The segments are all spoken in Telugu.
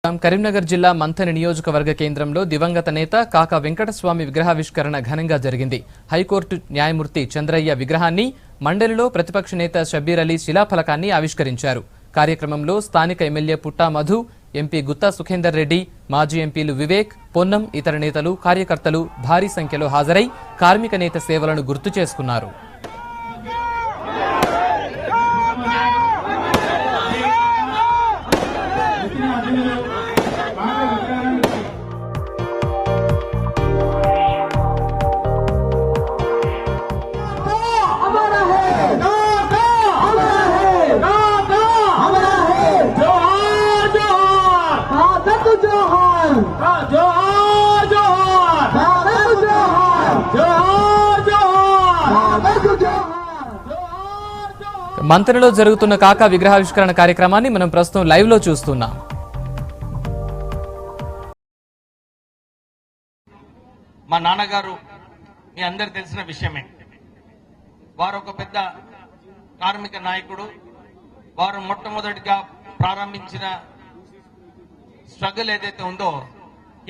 కరీంనగర్ జిల్లా మంథని నియోజకవర్గ కేంద్రంలో దివంగత నేత కాకా వెంకటస్వామి విగ్రహావిష్కరణ ఘనంగా జరిగింది. హైకోర్టు న్యాయమూర్తి చంద్రయ్య విగ్రహాన్ని మండలిలో ప్రతిపక్ష నేత షబ్బీర్ అలీ శిలాఫలకాన్ని ఆవిష్కరించారు. కార్యక్రమంలో స్థానిక ఎమ్మెల్యే పుట్టా మధు, ఎంపీ గుత్తా సుఖేందర్ రెడ్డి, మాజీ ఎంపీలు వివేక్, పొన్నం, ఇతర నేతలు, కార్యకర్తలు భారీ సంఖ్యలో హాజరై కార్మిక నేత సేవలను గుర్తు చేసుకున్నారు. మంథనిలో జరుగుతున్న కాకా విగ్రహావిష్కరణ కార్యక్రమాన్ని మనం ప్రస్తుతం లైవ్ లో చూస్తున్నాం. మా నాన్నగారు మీ అందరు తెలిసిన విషయమే. వారు ఒక పెద్ద కార్మిక నాయకుడు. వారు మొట్టమొదటిగా ప్రారంభించిన స్ట్రగుల్ ఏదైతే ఉందో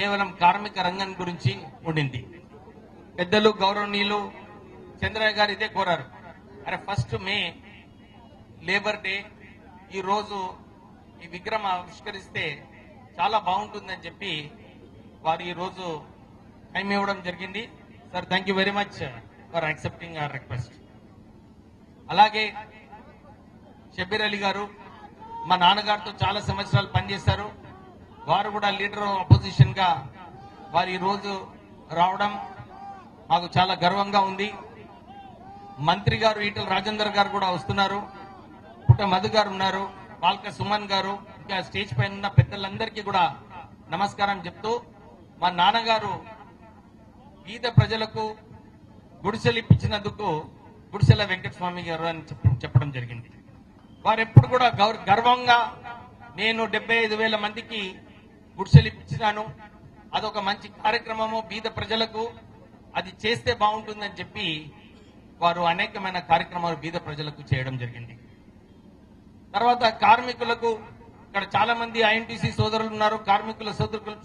కేవలం కార్మిక రంగం గురించి ఉండింది. పెద్దలు గౌరవనీయులు చంద్రయ్య గారు ఇదే కోరారు. అరే ఫస్ట్ మే లేబర్ డే, ఈ రోజు ఈ విగ్రహం ఆవిష్కరిస్తే చాలా బాగుంటుందని చెప్పి వారు ఈ రోజు టైం ఇవ్వడం జరిగింది. Sir thank you very much for accepting hour request. అలాగే షబ్బీర్ అలీ గారు మా నాన్నగారితో చాలా సంవత్సరాలు పనిచేశారు. వారు కూడా లీడర్ అపోజిషన్ గా వారు ఈ రోజు రావడం మాకు చాలా గర్వంగా ఉంది. మంత్రి గారు ఈటల రాజేందర్ గారు కూడా వస్తున్నారు. పుట్ట మధు గారు ఉన్నారు, పాల్క సుమన్ గారు, ఇంకా స్టేజ్ పైన ఉన్న పెద్దలందరికీ కూడా నమస్కారం చెప్తూ, మా నాన్నగారు ఈద ప్రజలకు గుడిసెలు ఇప్పించినందుకు గుడిసెల వెంకటస్వామి గారు అని చెప్పడం జరిగింది. వారు ఎప్పుడు కూడా గర్వంగా నేను 75,000 మందికి గుడిసెలు ఇప్పించినాను, అదొక మంచి కార్యక్రమము, బీద ప్రజలకు అది చేస్తే బాగుంటుందని చెప్పి వారు అనేకమైన కార్యక్రమాలు బీద ప్రజలకు చేయడం జరిగింది. తర్వాత కార్మికులకు ఇక్కడ చాలా మంది ఐఎన్టీసీ సోదరులు ఉన్నారు, కార్మికుల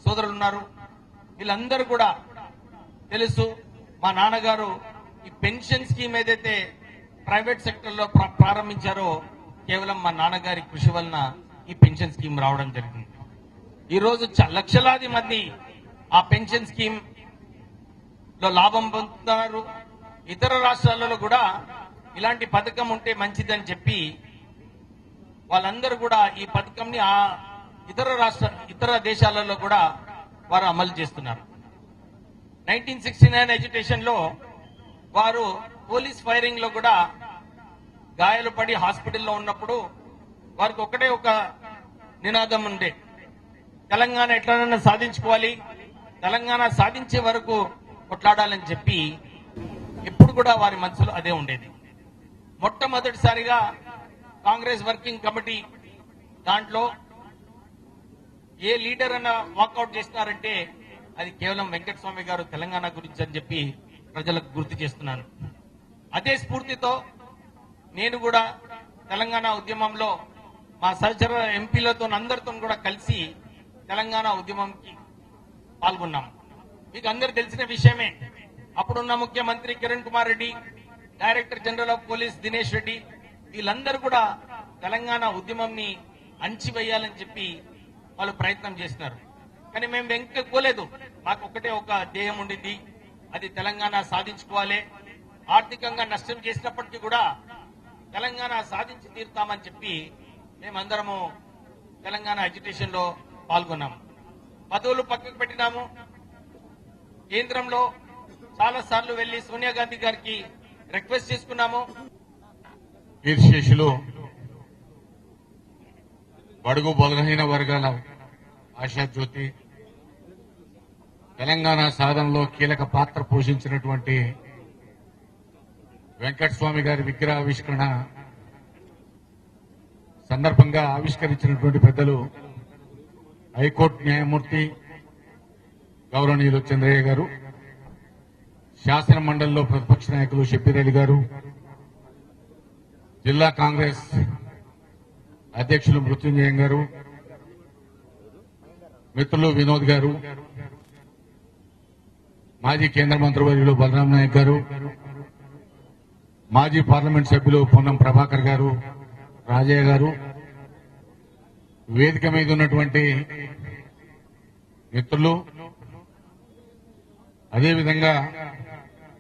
సోదరులు ఉన్నారు. వీళ్ళందరూ కూడా తెలుసు. మా నాన్నగారు ఈ పెన్షన్ స్కీమ్ ఏదైతే ప్రైవేట్ సెక్టర్ లో ప్రారంభించారో కేవలం మా నాన్నగారి కృషి వలన ఈ పెన్షన్ స్కీమ్ రావడం జరిగింది. ఈ రోజు లక్షలాది మంది ఆ పెన్షన్ స్కీమ్ లో లాభం పొందుతున్నారు. ఇతర రాష్ట్రాలలో కూడా ఇలాంటి పథకం ఉంటే మంచిదని చెప్పి వాళ్ళందరూ కూడా ఈ పథకంని ఇతర దేశాలలో కూడా వారు అమలు చేస్తున్నారు. 1969 ఎడ్యుకేషన్ లో వారు పోలీస్ ఫైరింగ్ లో కూడా గాయాలు పడి హాస్పిటల్లో ఉన్నప్పుడు వారికి ఒకటే ఒక నినాదం ఉండే, తెలంగాణ ఎట్లనైనా సాధించుకోవాలి, తెలంగాణ సాధించే వరకు కొట్లాడాలని చెప్పి ఎప్పుడు కూడా వారి మనసులో అదే ఉండేది. మొట్టమొదటిసారిగా కాంగ్రెస్ వర్కింగ్ కమిటీ దాంట్లో ఏ లీడర్ అన్న వాకౌట్ చేస్తున్నారంటే అది కేవలం వెంకటస్వామి గారు తెలంగాణ గురించి అని చెప్పి ప్రజలకు గుర్తు చేస్తున్నాను. అదే స్ఫూర్తితో నేను కూడా తెలంగాణ ఉద్యమంలో మా సహచర ఎంపీలతో అందరితో కూడా కలిసి తెలంగాణ ఉద్యమంకి పాల్గొన్నాం. మీకు అందరు తెలిసిన విషయమే. అప్పుడున్న ముఖ్యమంత్రి Kiran Kumar Reddy, director general of police Dinesh Reddy, వీళ్ళందరూ కూడా తెలంగాణ ఉద్యమంని అణచివేయాలని చెప్పి వాళ్ళు ప్రయత్నం చేస్తున్నారు. కానీ మేము వెంకపోలేదు. మాకు ఒకటే ఒక ధ్యేయం ఉండింది, అది తెలంగాణ సాధించుకోవాలి. ఆర్థికంగా నష్టం చేసినప్పటికీ కూడా తెలంగాణ సాధించి తీరుతామని చెప్పి మేమందరము తెలంగాణ అజిటేషన్ లో పాల్గొన్నాము. పదవులు పక్కకు పెట్టినాము. కేంద్రంలో చాలా సార్లు వెళ్లి సోనియా గాంధీ గారికి రిక్వెస్ట్ చేసుకున్నాము. కీర్తిశేషులు బడుగు బలహీన వర్గాల ఆశాజ్యోతి, తెలంగాణ సాధనలో కీలక పాత్ర పోషించినటువంటి వెంకటస్వామి గారి విగ్రహావిష్కరణ సందర్భంగా ఆవిష్కరించినటువంటి పెద్దలు హైకోర్టు న్యాయమూర్తి గౌరవనీయులు చంద్రయ్య గారు, శాసన మండలిలో ప్రతిపక్ష నాయకులు షబ్బీర్ అలీ గారు, జిల్లా కాంగ్రెస్ అధ్యక్షులు మృత్యుంజయం గారు, మిత్రులు వినోద్ గారు, మాజీ కేంద్ర మంత్రివర్యులు బలరాం నాయక్ గారు, మాజీ పార్లమెంట్ సభ్యులు పొన్నం ప్రభాకర్ గారు, రాజయ్య గారు, వేదిక మీద ఉన్నటువంటి మిత్రులు, అదేవిధంగా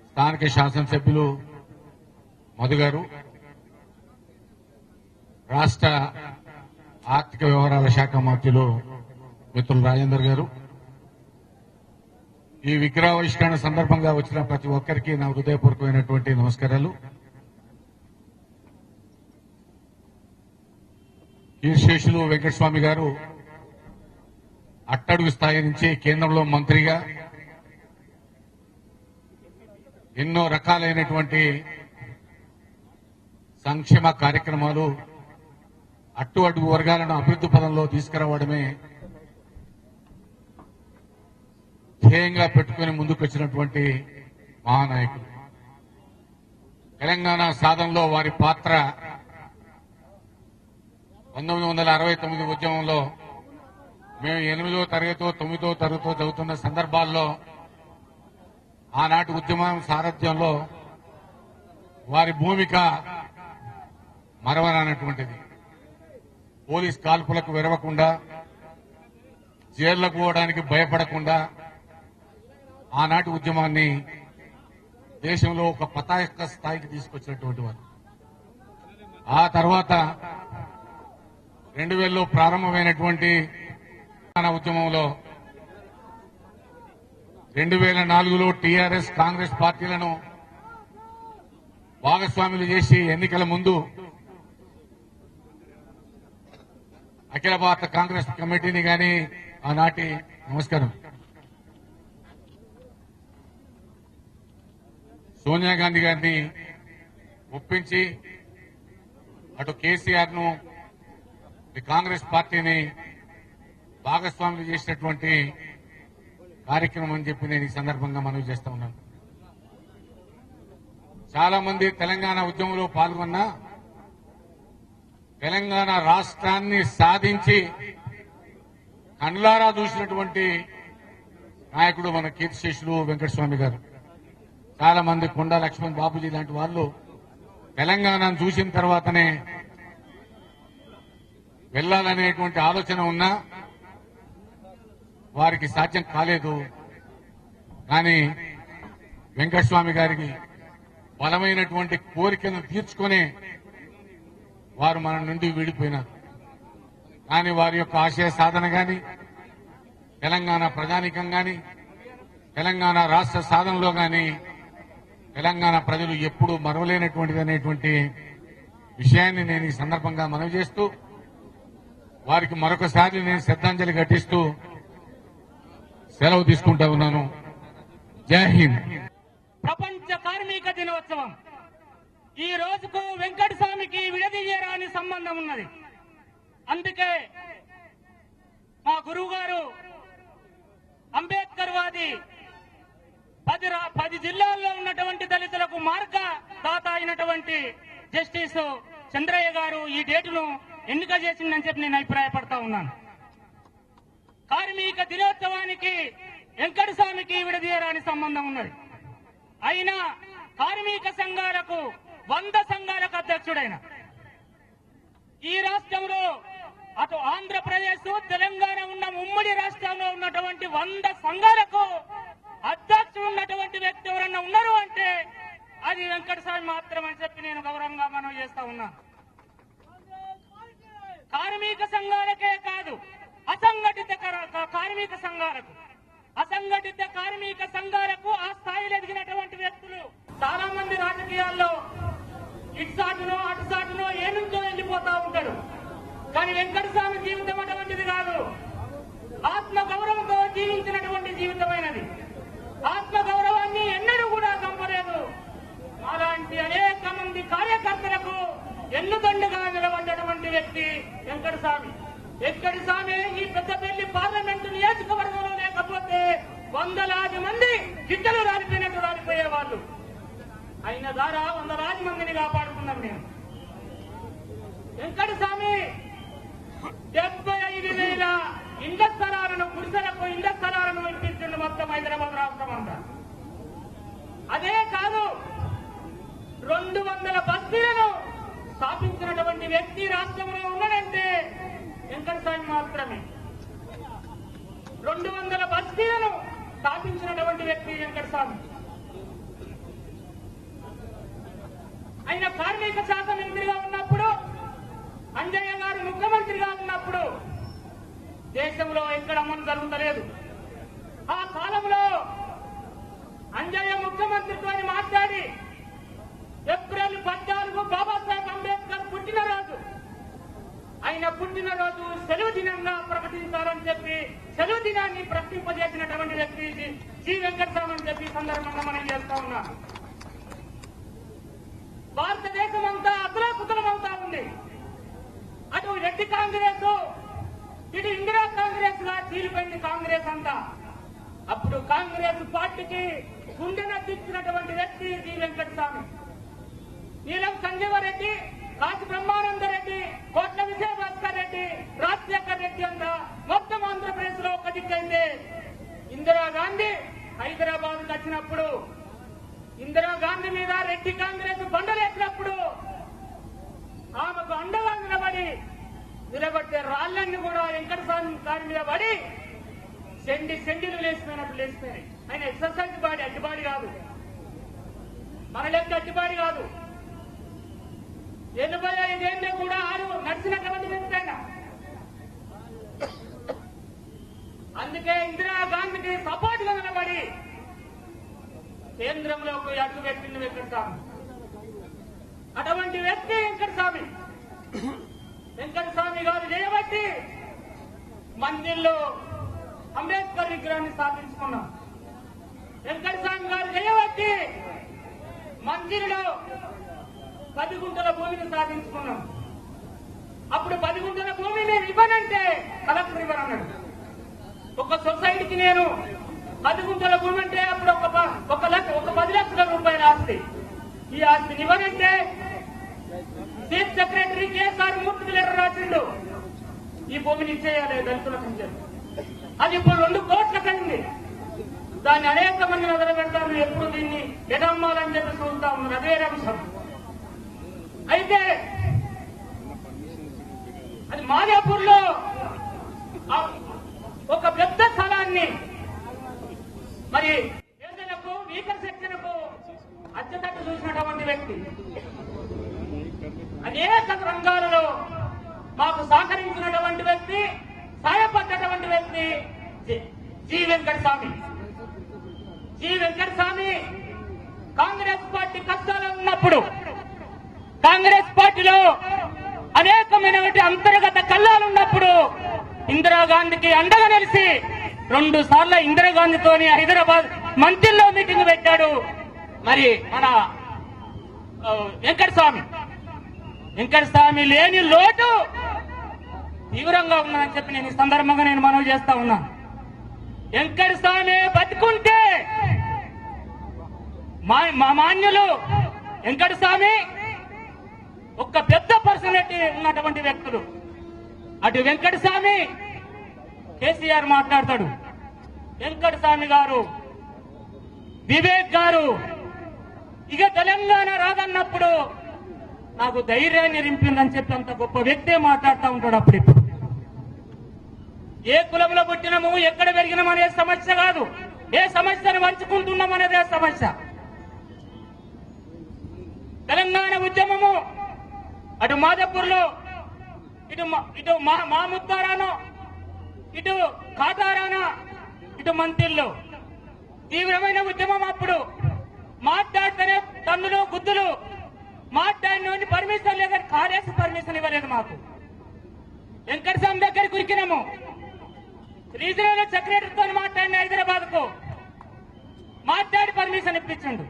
స్థానిక శాసనసభ్యులు మధు గారు, రాష్ట్ర ఆర్థిక వ్యవహారాల శాఖ మంత్రులు మిత్రులు రాజేందర్ గారు, ఈ విగ్రహావిష్కరణ సందర్భంగా వచ్చిన ప్రతి ఒక్కరికి నా హృదయపూర్వకమైనటువంటి నమస్కారాలు. కీర్తిశేషులు వెంకటస్వామి గారు అట్టడుగు స్థాయి నుంచి కేంద్రంలో మంత్రిగా ఎన్నో రకాలైనటువంటి సంక్షేమ కార్యక్రమాలు అట్టడుగు వర్గాలను అభివృద్ధి పదంలో తీసుకురావడమే ధ్యేయంగా పెట్టుకుని ముందుకొచ్చినటువంటి మహానాయకులు. తెలంగాణ సాధనలో వారి పాత్ర 1969 ఉద్యమంలో మేము 8వ తరగతో 9వ తరగతో చదువుతున్న సందర్భాల్లో ఆనాటి ఉద్యమం సారథ్యంలో వారి భూమిక మరవరానటువంటిది. పోలీస్ కాల్పులకు వెరవకుండా, జైళ్లకు పోవడానికి భయపడకుండా ఆనాటి ఉద్యమాన్ని దేశంలో ఒక పతాక స్థాయికి తీసుకొచ్చినటువంటి వారు. ఆ తర్వాత 2000లో ప్రారంభమైనటువంటి ఉద్యమంలో 2004లో టీఆర్ఎస్ కాంగ్రెస్ పార్టీలను భాగస్వాములు చేసి ఎన్నికల ముందు అఖిల భారత కాంగ్రెస్ కమిటీని గాని ఆనాటి సోనియా గాంధీ గారిని ఒప్పించి అటు కేసీఆర్ ను కాంగ్రెస్ పార్టీని భాగస్వాములు చేసినటువంటి కార్యక్రమం అని చెప్పి నేను ఈ సందర్భంగా మనవి చేస్తా ఉన్నాను. చాలా మంది తెలంగాణ ఉద్యమంలో పాల్గొన్నా తెలంగాణ రాష్ట్రాన్ని సాధించి కండ్లారా చూసినటువంటి నాయకుడు మన కీర్తిశేషులు వెంకటస్వామి గారు. చాలా మంది కొండా లక్ష్మణ్ బాబుజీ లాంటి వాళ్ళు తెలంగాణను చూసిన తర్వాతనే వెళ్లాలనేటువంటి ఆలోచన ఉన్నా వారికి సాధ్యం కాలేదు. కానీ వెంకటస్వామి గారికి బలమైనటువంటి కోరికను తీర్చుకునే వారు మన నుండి విడిపోయినారు. కానీ వారి యొక్క ఆశయ సాధన గాని, తెలంగాణ ప్రజానీకం గాని, తెలంగాణ రాష్ట్ర సాధనలో గాని తెలంగాణ ప్రజలు ఎప్పుడూ మరవలేనటువంటిది అనేటువంటి విషయాన్ని నేను ఈ సందర్భంగా మనవి చేస్తూ వారికి మరొకసారి నేను శ్రద్ధాంజలి ఘటిస్తూ సెలవు తీసుకుంటా ఉన్నాను. జై హింద్. ప్రపంచ కార్మిక దినోత్సవం ఈ రోజుకు వెంకటస్వామికి విడదీయరాని సంబంధం ఉన్నది. అందుకే మా గురువు గారు అంబేద్కర్ వాది 10 జిల్లాల్లో ఉన్నటువంటి దళితులకు మార్గదాత అయినటువంటి జస్టిస్ చంద్రయ్య గారు ఈ డేటును ఎన్నిక చేసిందని చెప్పి నేను అభిప్రాయపడతా ఉన్నాను. కార్మిక దినోత్సవానికి వెంకటస్వామికి విడదీయరాని సంబంధం ఉన్నది. అయినా కార్మిక సంఘాలకు 100 సంఘాలకు అధ్యక్షుడైన ఈ రాష్ట్రంలో అటు ఆంధ్రప్రదేశ్ తెలంగాణ ఉన్న ఉమ్మడి రాష్ట్రంలో ఉన్నటువంటి 100 సంఘాలకు అధ్యక్షుడు ఉన్నటువంటి వ్యక్తి ఎవరన్నా ఉన్నారు అంటే అది వెంకటస్వామి మాత్రమని చెప్పి నేను గౌరవంగా మనవి చేస్తా ఉన్నాను. కార్మిక సంఘాలకే కాదు, అసంఘటిత కార్మిక సంఘాలకు ఆ స్థాయిలో ఎదిగినటువంటి వ్యక్తులు చాలా మంది రాజకీయాల్లో ఇటుసాటునో అటుసాటునో ఏ నుంచో వెళ్లిపోతా ఉంటాడు. కానీ వెంకటస్వామి జీవితం అటువంటిది కాదు. ఆత్మ గౌరవంతో జీవించినటువంటి జీవితమైనది. ఆత్మ గౌరవాన్ని ఎన్నడూ కూడా చంపలేదు. అలాంటి అనేక మంది కార్యకర్తలకు ఎన్నుదండుగా నిలబడ్డటువంటి వ్యక్తి వెంకటస్వామి. వెంకటస్వామి ఈ పెద్దపల్లి పార్లమెంటు నియోజకవర్గంలో లేకపోతే వందలాది మంది గిట్టలు రాలిపోయినట్టు రాలిపోయేవాళ్ళు. ఆయన ద్వారా వందలాది మందిని కాపాడుకున్నాం మేము. వెంకటస్వామి ఇండ్ల స్థలాలను గుడిసెలకు ఇండ్ల స్థలాలను ఇప్పించండి మొత్తం హైదరాబాద్ రాష్ట్రం అంతా. అదే కాదు 200 బస్తీలను స్థాపించినటువంటి వ్యక్తి రాష్ట్రంలో ఉన్నాడంటే వెంకటస్వామి మాత్రమే. 200 బస్తీలను స్థాపించినటువంటి వ్యక్తి వెంకటస్వామి. ఆయన కార్మిక శాఖ మంత్రిగా ఉన్నప్పుడు, అంజయ్య గారు ముఖ్యమంత్రిగా ఉన్నప్పుడు దేశంలో ఎక్కడ అమలు జరుగుతలేదు. ఆ కాలంలో అంజయ్య ముఖ్యమంత్రితో మాట్లాడి ఏప్రిల్ 14 బాబాసాహెబ్ అంబేద్కర్ పుట్టినరోజు, ఆయన పుట్టినరోజు సెలవు దినంగా ప్రకటించాలని చెప్పి సెలవు దినాన్ని ప్రకటింపజేసినటువంటి వ్యక్తి జి వెంకటస్వామి అని చెప్పి సందర్భంగా మనం చేస్తా ఉన్నాం. భారతదేశం అంతా అతలాకుతలమవుతా ఉంది. అటు రెడ్డి కాంగ్రెస్, ఇటు ఇందిరా కాంగ్రెస్ గా చీలిపోయింది కాంగ్రెస్ అంతా. అప్పుడు కాంగ్రెస్ పార్టీకి గుండెనెత్తిచ్చినటువంటి వ్యక్తి జి వెంకటస్వామి. నీలం సంజీవరెడ్డి, కాశీ బ్రహ్మానందరెడ్డి, కోట్ల విజయభాస్కర్ రెడ్డి, రాజశేఖర్ రెడ్డి అంతా మొత్తం ఆంధ్రప్రదేశ్ లో ఒక దిక్కైంది. ఇందిరాగాంధీ హైదరాబాద్ వచ్చినప్పుడు ఇందిరాగాంధీ మీద రెడ్డి కాంగ్రెస్ బండలేసినప్పుడు ఆమెకు అండగా నిలబట్టే రాళ్లన్నీ కూడా వెంకటస్వామి గారి మీద పడి సెండిలు లేచిపోయినట్టు లేచిపోయినాయి. ఆయన ఎక్సర్సైజ్ బాడీ, అడ్డుబాడి కాదు, మన లెక్క అడ్డుబాడి కాదు. 85 ఏళ్ళు కూడా నడిచినటువంటి వ్యక్తి ఆయన. అందుకే ఇందిరాగాంధీకి సపోర్ట్ గా నిలబడి కేంద్రంలోకి అడుగు పెట్టింది వెంకటస్వామి. అటువంటి వ్యక్తి వెంకటస్వామి. వెంకటస్వామి గారు చేయబట్టి మందిర్లో అంబేద్కర్ విగ్రహాన్ని స్థాపించుకున్నాం. వెంకటస్వామి గారు చేయబట్టి మందిర్లో 10 గుంటల భూమిని సాధించుకున్నాం. అప్పుడు 10 గుంటల భూమి నేను ఇవ్వనంటే కలెక్టర్ ఇవ్వనన్నాడు. ఒక సొసైటీకి నేను 10 గుంటల భూమి అంటే అప్పుడు ఒక 10 లక్షల రూపాయల ఆస్తి. ఈ ఆస్తిని ఇవ్వనంటే చీఫ్ సెక్రటరీ కేసీఆర్ మూర్తికి లెటర్ రాసిండు, ఈ భూమిని ఇచ్చేయాలి దళితులకు అని చెప్పి. అది ఇప్పుడు 2 కోట్లకు అయింది. దాన్ని అనేక మంది మొదలు పెడతారు, ఎప్పుడు దీన్ని ఎడమ్మాలని చెప్పి చూస్తా ఉన్నారు. అదే అంశం. అయితే అది మాదాపూర్ లో ఒక పెద్ద స్థలాన్ని మరి పేదలకు, వీకర్ సెక్షన్కు అత్యతట్టు చూసినటువంటి వ్యక్తి, అనేక రంగాలలో మాకు సహకరించినటువంటి వ్యక్తి, సాయపడ్డటువంటి వ్యక్తి G Venkataswamy. G Venkataswamy Congress party కష్టాలు ఉన్నప్పుడు, కాంగ్రెస్ పార్టీలో అనేకమైనటువంటి అంతర్గత కల్లాలు ఉన్నప్పుడు ఇందిరాగాంధీకి అండగా నిలిచి 2 సార్లు ఇందిరాగాంధీతోని హైదరాబాద్ మంత్రిలో మీటింగ్ పెట్టాడు మరి మన వెంకటస్వామి లేని లోటు తీవ్రంగా ఉన్నదని చెప్పి నేను ఈ సందర్భంగా మనవి చేస్తా ఉన్నా. వెంకటస్వామి బతికుంటే మా మాన్యులు వెంకటస్వామి ఒక పెద్ద పర్సనాలిటీ ఉన్నటువంటి వ్యక్తులు. అటు వెంకటస్వామి కేసీఆర్ మాట్లాడతాడు, వెంకటస్వామి గారు, వివేక్ గారు ఇక తెలంగాణ రాదన్నప్పుడు నాకు ధైర్యాన్ని నింపిందని చెప్పి అంత గొప్ప వ్యక్తే మాట్లాడుతూ ఉంటాడు. అప్పుడిప్పుడు ఏ కులంలో పుట్టినము, ఎక్కడ పెరిగినాం అనే సమస్య కాదు, ఏ సమస్యను పంచుకుంటున్నాం అనేదే సమస్య. తెలంగాణ ఉద్యమము అటు మాదాపూర్లో, ఇటు మాముద్దారానో, ఇటు ఖాతారానా, ఇటు మంతిల్లో తీవ్రమైన ఉద్యమం. అప్పుడు మాట్లాడితేనే తన్నులు గుద్దులు, మాట్లాడిన పర్మిషన్ లేక కాలేసి పర్మిషన్ ఇవ్వలేదు మాకు. వెంకటస్వామి దగ్గర కురికినాము, రీజనల్ సెక్రటరీతో మాట్లాడిన హైదరాబాద్ కు మాట్లాడి పర్మిషన్ ఇప్పించండు.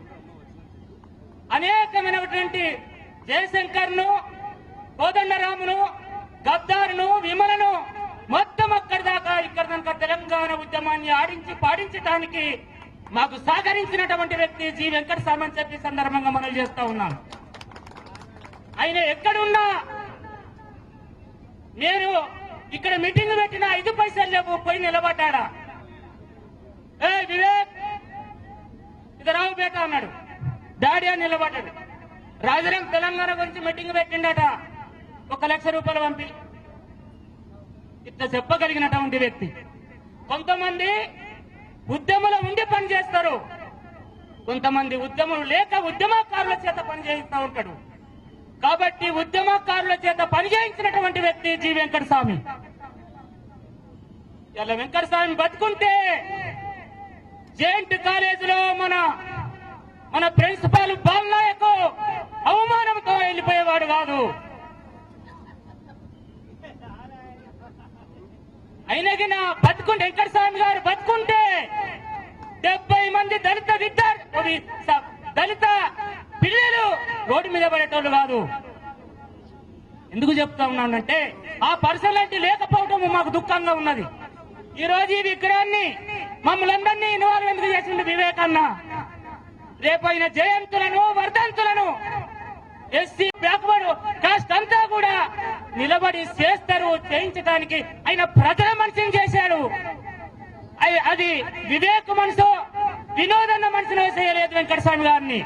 అనేకమైనటువంటి జయశంకర్ ను, కోదండరామును, గద్దారును, విమలను మొత్తం అక్కడి దాకా ఇక్కడ దాకా తెలంగాణ ఉద్యమాన్ని ఆడించి పాడించడానికి మాకు సహకరించినటువంటి వ్యక్తి జి వెంకటస్వామి అని చెప్పి సందర్భంగా మనవి చేస్తా ఉన్నాను. ఆయన ఎక్కడున్నా నేను ఇక్కడ మీటింగ్ పెట్టిన 5 పైసలు లేవు, పోయి నిలబడ్డా. ఏ వివేక్ ఇది రావు బేట అన్నాడు. డాడీ అని నిలబడ్డాడు. రాజధాని తెలంగాణ గురించి మీటింగ్ పెట్టిండట, 1 లక్ష రూపాయలు పంపి. ఇట్లా చెప్పగలిగినటువంటి వ్యక్తి. కొంతమంది ఉద్యమంలో ఉండి పనిచేస్తారు, కొంతమంది ఉద్యమం లేక ఉద్యమకారుల చేత పనిచేయిస్తూ ఉంటాడు. కాబట్టి ఉద్యమకారుల చేత పనిచేయించినటువంటి వ్యక్తి జి వెంకటస్వామి. ఇలా వెంకటస్వామి బతుకుంటే జేఎన్టీ కాలేజీలో మన ప్రిన్సిపాల్ బాలనాయకు అవమానంతో వెళ్ళిపోయేవాడు కాదు. అయినకి నా బతుకుంటే వెంకటస్వామి గారు బతుకుంటే 70 మంది దళిత పిల్లలు రోడ్డు మీద పడేటోళ్ళు కాదు. ఎందుకు చెప్తా ఉన్నానంటే ఆ పర్సనాలిటీ లేకపోవడం మాకు దుఃఖంగా ఉన్నది. ఈ రోజు ఈ విగ్రహాన్ని మమ్మల్ని అందరినీ ఇన్వాల్వ్ ఎందుకు చేసిండు వివేకన్న. రేపైన జయంతులను వర్ధంతులను ఎస్సీ బ్యాక్వర్డ్ కాస్ట్ అంతా కూడా నిలబడి చేస్తారు. చేయించడానికి ఆయన ప్రజల మనిషిని చేశాడు. అది వివేక్ మనసు, వినోదన్న మనసులో చేయలేదు వెంకటస్వామి గారిని.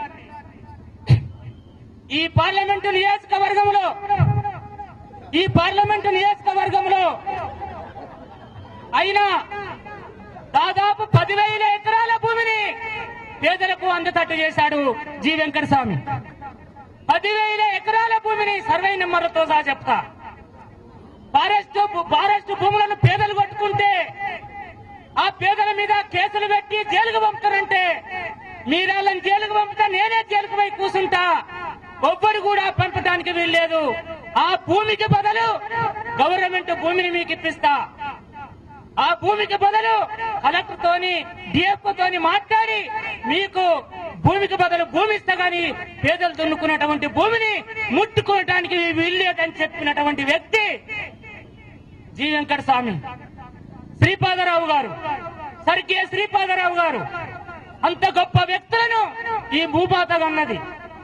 ఈ పార్లమెంటు నియోజకవర్గంలో అయినా దాదాపు 10,000 ఎకరాల భూమిని పేదలకు అందుతట్టు చేశాడు జి వెంకటస్వామి. 10,000 ఎకరాల భూమిని సర్వే నెంబర్లతో సహా చెప్తా. ఫారెస్ట్ భూములను పేదలు కొట్టుకుంటే ఆ పేదల మీద కేసులు పెట్టి జైలుకు పంపుతారంటే మీరాళ్ళని జైలుకు పంపుతా, నేనే జైలుకు పోయి కూర్చుంటా. ఒక్కడు కూడా పంపడానికి వీల్లేదు. ఆ భూమికి బదులు గవర్నమెంట్ భూమిని మీకు ఇప్పిస్తా. ఆ భూమికి బదులు కలెక్టర్ తోని డిఎఫ్ తోని మాట్లాడి మీకు భూమికి బదులు భూమి ఇస్తా గాని పేదలు దున్నుకున్నటువంటి భూమిని ముట్టుకోవడానికి వీల్లేదని చెప్పినటువంటి వ్యక్తి జి వెంకటస్వామి. శ్రీపాదరావు గారు, స్వర్గీయ శ్రీపాదరావు గారు అంత గొప్ప వ్యక్తులను ఈ భూమాతగా ఉన్నది.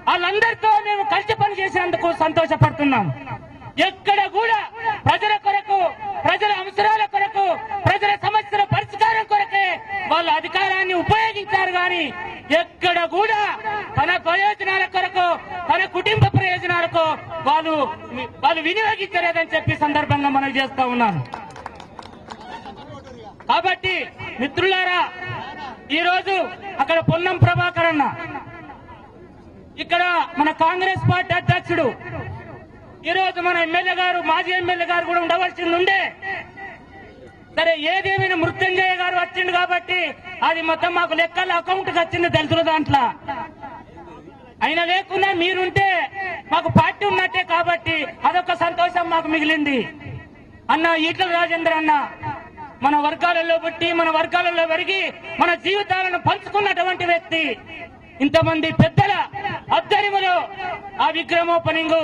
వాళ్ళందరితో మేము కలిసి పనిచేసినందుకు సంతోషపడుతున్నాం. ఎక్కడ కూడా ప్రజల కొరకు, ప్రజల అవసరాల కొరకు, ప్రజల సమస్యల పరిష్కారం కొరకే వాళ్ళ అధికారాన్ని ఉపయోగించారు గాని ఎక్కడ కూడా తన ప్రయోజనాల కొరకు, తన కుటుంబ ప్రయోజనాలకు వాళ్ళు వినియోగించలేదని చెప్పి సందర్భంగా మనం చేస్తా ఉన్నాను. కాబట్టి మిత్రులారా, ఈరోజు అక్కడ పొన్నం ప్రభాకర్ అన్న, ఇక్కడ మన కాంగ్రెస్ పార్టీ అధ్యక్షుడు, ఈరోజు మన ఎమ్మెల్యే గారు, మాజీ ఎమ్మెల్యే గారు కూడా ఉండవలసింది ఉండే. సరే ఏదేమైనా మృత్యుంజయ గారు వచ్చిండు కాబట్టి అది మొత్తం మాకు లెక్కల అకౌంట్కి వచ్చింది దళితుల దాంట్లో. అయినా లేకున్నా మీరుంటే మాకు పార్టీ ఉన్నట్టే కాబట్టి అదొక సంతోషం మాకు మిగిలింది. అన్న ఈటల రాజేంద్ర అన్న మన వర్గాలలో పుట్టి, మన వర్గాలలో పెరిగి, మన జీవితాలను పంచుకున్నటువంటి వ్యక్తి. ఇంతమంది పెద్దల ఆధ్వర్యంలో ఆ విగ్రహం ఓపెనింగ్,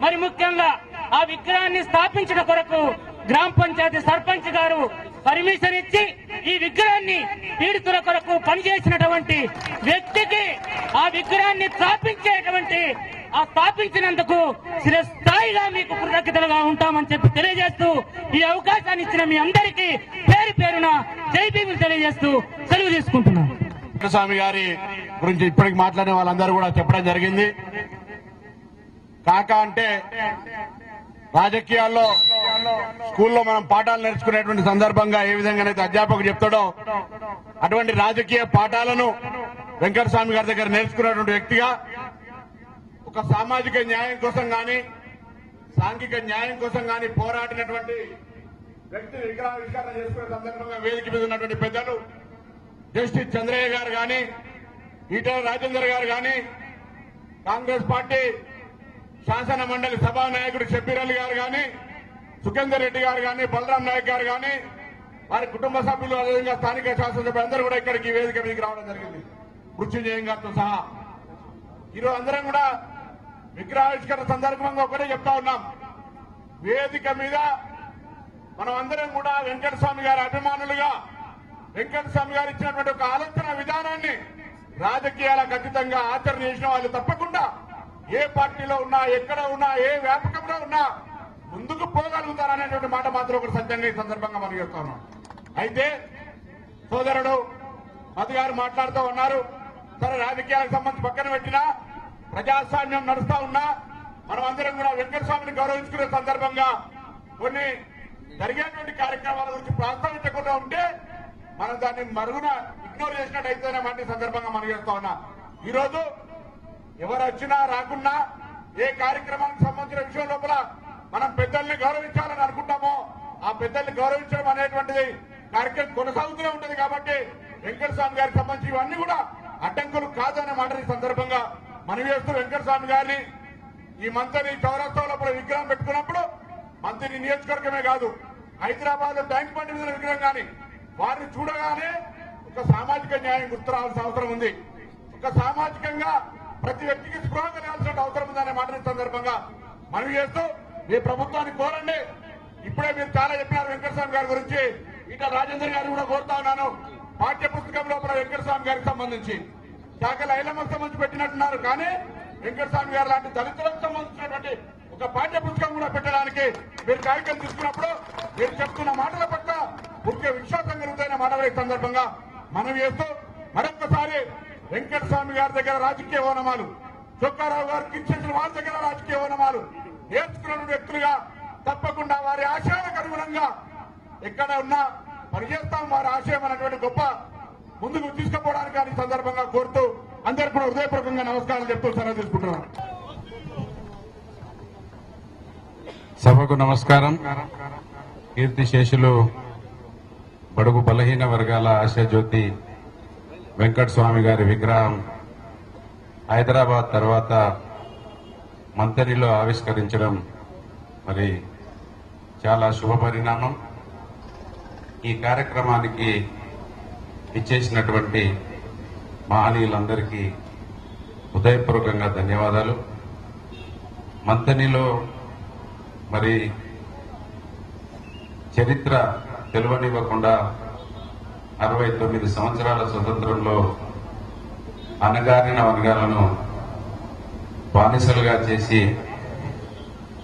మరి ముఖ్యంగా ఆ విగ్రహాన్ని స్థాపించడం కొరకు గ్రామ పంచాయతీ సర్పంచ్ గారు పర్మిషన్ ఇచ్చి ఈ విగ్రహాన్ని పీడితుల కొరకు పనిచేసినటువంటి వ్యక్తికి ఆ విగ్రహాన్ని స్థాపించినందుకు స్థాయిగా మీకు కృతజ్ఞతలుగా ఉంటామని చెప్పి తెలియజేస్తూ ఈ అవకాశాన్ని ఇచ్చిన మీ అందరికీ పేరు పేరున జై భీములు తెలియజేస్తూ సెలవు తీసుకుంటున్నాను. స్వామి గారి గురించి ఇప్పటికి మాట్లాడిన వాళ్ళందరూ కూడా చెప్పడం జరిగింది. కాక అంటే రాజకీయాల్లో స్కూల్లో మనం పాఠాలు నేర్చుకునేటువంటి సందర్భంగా ఏ విధంగానైతే అధ్యాపకుడు చెప్తాడో అటువంటి రాజకీయ పాఠాలను వెంకటస్వామి గారి దగ్గర నేర్చుకున్నటువంటి వ్యక్తిగా ఒక సామాజిక న్యాయం కోసం గాని, సాంఘిక న్యాయం కోసం గాని పోరాడినటువంటి వ్యక్తిని విగ్రహావిష్కరణ చేసుకునే సందర్భంగా వేదిక మీద ఉన్నటువంటి పెద్దలు జస్టిస్ చంద్రయ్య గారు గాని, ఈటల రాజేందర్ గారు గాని, కాంగ్రెస్ పార్టీ శాసన మండలి సభా నాయకుడు షబ్బీర్ అలీ గారు గాని, సుఖేందర్ రెడ్డి గారు గాని, బలరాం నాయక్ గారు గాని, వారి కుటుంబ సభ్యులు, అదేవిధంగా స్థానిక శాసనసభ్యులు అందరూ కూడా ఇక్కడికి వేదిక మీదకి రావడం జరిగింది. మృత్యుంజయం గారితో సహా ఈరోజు అందరం కూడా విగ్రహావిష్కరణ సందర్భంగా ఒకటే చెప్తా ఉన్నాం. వేదిక మీద మనం అందరం కూడా వెంకటస్వామి గారి అభిమానులుగా, వెంకటస్వామి గారు ఇచ్చినటువంటి ఒక ఆలోచన విధానాన్ని రాజకీయాలకు అతీతంగా ఆచరణ చేసిన వాళ్ళు తప్పకుండా ఏ పార్టీలో ఉన్నా, ఎక్కడ ఉన్నా, ఏ వ్యాపకంలో ఉన్నా ముందుకు పోగలుగుతారనేటువంటి మాట మాత్రం ఒకటి సత్యంగా ఈ సందర్భంగా మనం చెప్తాను. అయితే సోదరుడు మధు గారు మాట్లాడుతూ ఉన్నారు, సరే రాజకీయాలకు సంబంధించి పక్కన పెట్టినా ప్రజాస్వామ్యం నడుస్తా ఉన్నా మనం అందరం కూడా వెంకటస్వామిని గౌరవించుకునే సందర్భంగా కొన్ని జరిగేటువంటి కార్యక్రమాల గురించి ప్రస్తావించకుండా ఉంటే మనం దాన్ని మరుగున ఇగ్నోర్ చేసినట్టు అయితేనే మాట ఈ సందర్భంగా మనం చేస్తా ఉన్నా. ఈ రోజు ఎవరు వచ్చినా రాకున్నా ఏ కార్యక్రమానికి సంబంధించిన విషయం లోపల మనం పెద్దల్ని గౌరవించాలని అనుకుంటామో ఆ పెద్దల్ని గౌరవించడం అనేటువంటిది కార్యక్రమం కొనసాగుతూనే ఉంటుంది. కాబట్టి వెంకటస్వామి గారికి సంబంధించి ఇవన్నీ కూడా అడ్డంకులు కాదనే మాట ఈ సందర్భంగా మనం చేస్తూ వెంకటస్వామి గారిని ఈ మంత్రి చౌరస్తా లోపల విగ్రహం పెట్టుకున్నప్పుడు మంత్రి నియోజకవర్గమే కాదు, హైదరాబాద్ లో ట్యాంక్ బండి మీద విగ్రహం కానీ వారిని చూడగానే ఒక సామాజిక న్యాయం గుర్తు రావాల్సిన అవసరం ఉంది. ఒక సామాజికంగా ప్రతి వ్యక్తికి స్పృహ కలగాల్సిన అవసరం ఉందనే మాట ఈ సందర్భంగా మనం చేస్తూ మీ ప్రభుత్వాన్ని కోరండి. ఇప్పుడే మీరు చాలా చెప్పినారు వెంకటస్వామి గారి గురించి, ఇట రాజేందర్ గారిని కూడా కోరుతా ఉన్నాను. పాఠ్య పుస్తకం లోపల వెంకటస్వామి గారికి సంబంధించి శాఖల ఐలమ్మకు సంబంధించి పెట్టినట్టున్నారు, కానీ వెంకటస్వామి గారు లాంటి దళితులకు సంబంధించినటువంటి ఒక పాఠ్య పుస్తకం కూడా పెట్టడానికి మీరు కార్యక్రమం తీసుకున్నప్పుడు మీరు చెప్తున్న మాటల పట్ల ముఖ్య విశ్వాసం కలుగుతాయనే మాట ఈ సందర్భంగా మనం చేస్తూ మరొక్కసారి వెంకటస్వామి గారి దగ్గర రాజకీయ ఓనమాలు, చొక్కారావు గారికి ఇచ్చేసిన వారి దగ్గర రాజకీయ ఓనమాలు నేర్చుకున్న వ్యక్తులుగా తప్పకుండా వారి ఆశయాలకు అనుగుణంగా ఎక్కడ ఉన్నా పనిచేస్తాం, వారి ఆశయం అనేటువంటి గొప్ప ముందుకు తీసుకుపోవడానికి ఈ సందర్భంగా కోరుతూ అందరికీ కూడా హృదయపూర్వకంగా నమస్కారం చెప్తూ సెలవు తీసుకుంటున్నాను. సభకు నమస్కారం. కీర్తిశేషులు బడుగు బలహీన వర్గాల ఆశాజ్యోతి వెంకటస్వామి గారి విగ్రహం హైదరాబాద్ తర్వాత మంతరిలో ఆవిష్కరించడం మరి చాలా శుభ పరిణామం. ఈ కార్యక్రమానికి ఇచ్చేసినటువంటి మహనీయులందరికీ హృదయపూర్వకంగా ధన్యవాదాలు. మంతనిలో మరి చరిత్ర తెలియనివ్వకుండా 69 సంవత్సరాల స్వతంత్రంలో అణగారిన వర్గాలను బానిసలుగా చేసి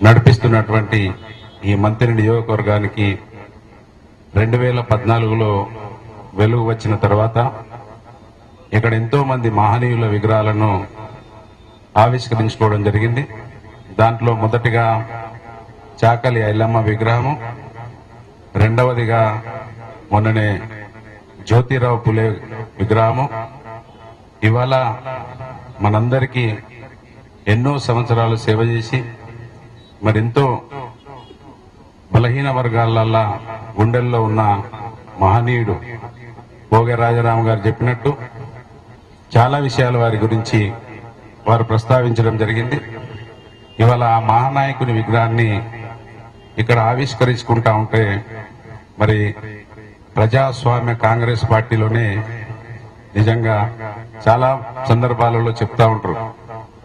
నడిపిస్తున్నటువంటి ఈ మంత్రి నియోజకవర్గానికి 2014లో వెలుగు వచ్చిన తర్వాత ఇక్కడ ఎంతో మంది మహనీయుల విగ్రహాలను ఆవిష్కరించుకోవడం జరిగింది. దాంట్లో మొదటిగా చాకలి ఐలమ్మ విగ్రహము, రెండవదిగా మొన్ననే జ్యోతిరావు పులే విగ్రహము. ఇవాళ మనందరికీ ఎన్నో సంవత్సరాలు సేవ చేసి మరెంతో బలహీన వర్గాల గుండెల్లో ఉన్న మహనీయుడు భోగ రాజారాం గారు చెప్పినట్టు చాలా విషయాలు వారి గురించి వారు ప్రస్తావించడం జరిగింది. ఇవాళ ఆ మహానాయకుని విగ్రహాన్ని ఇక్కడ ఆవిష్కరించుకుంటా ఉంటే మరి ప్రజాస్వామ్య కాంగ్రెస్ పార్టీలోనే నిజంగా చాలా సందర్భాలలో చెప్తా ఉంటారు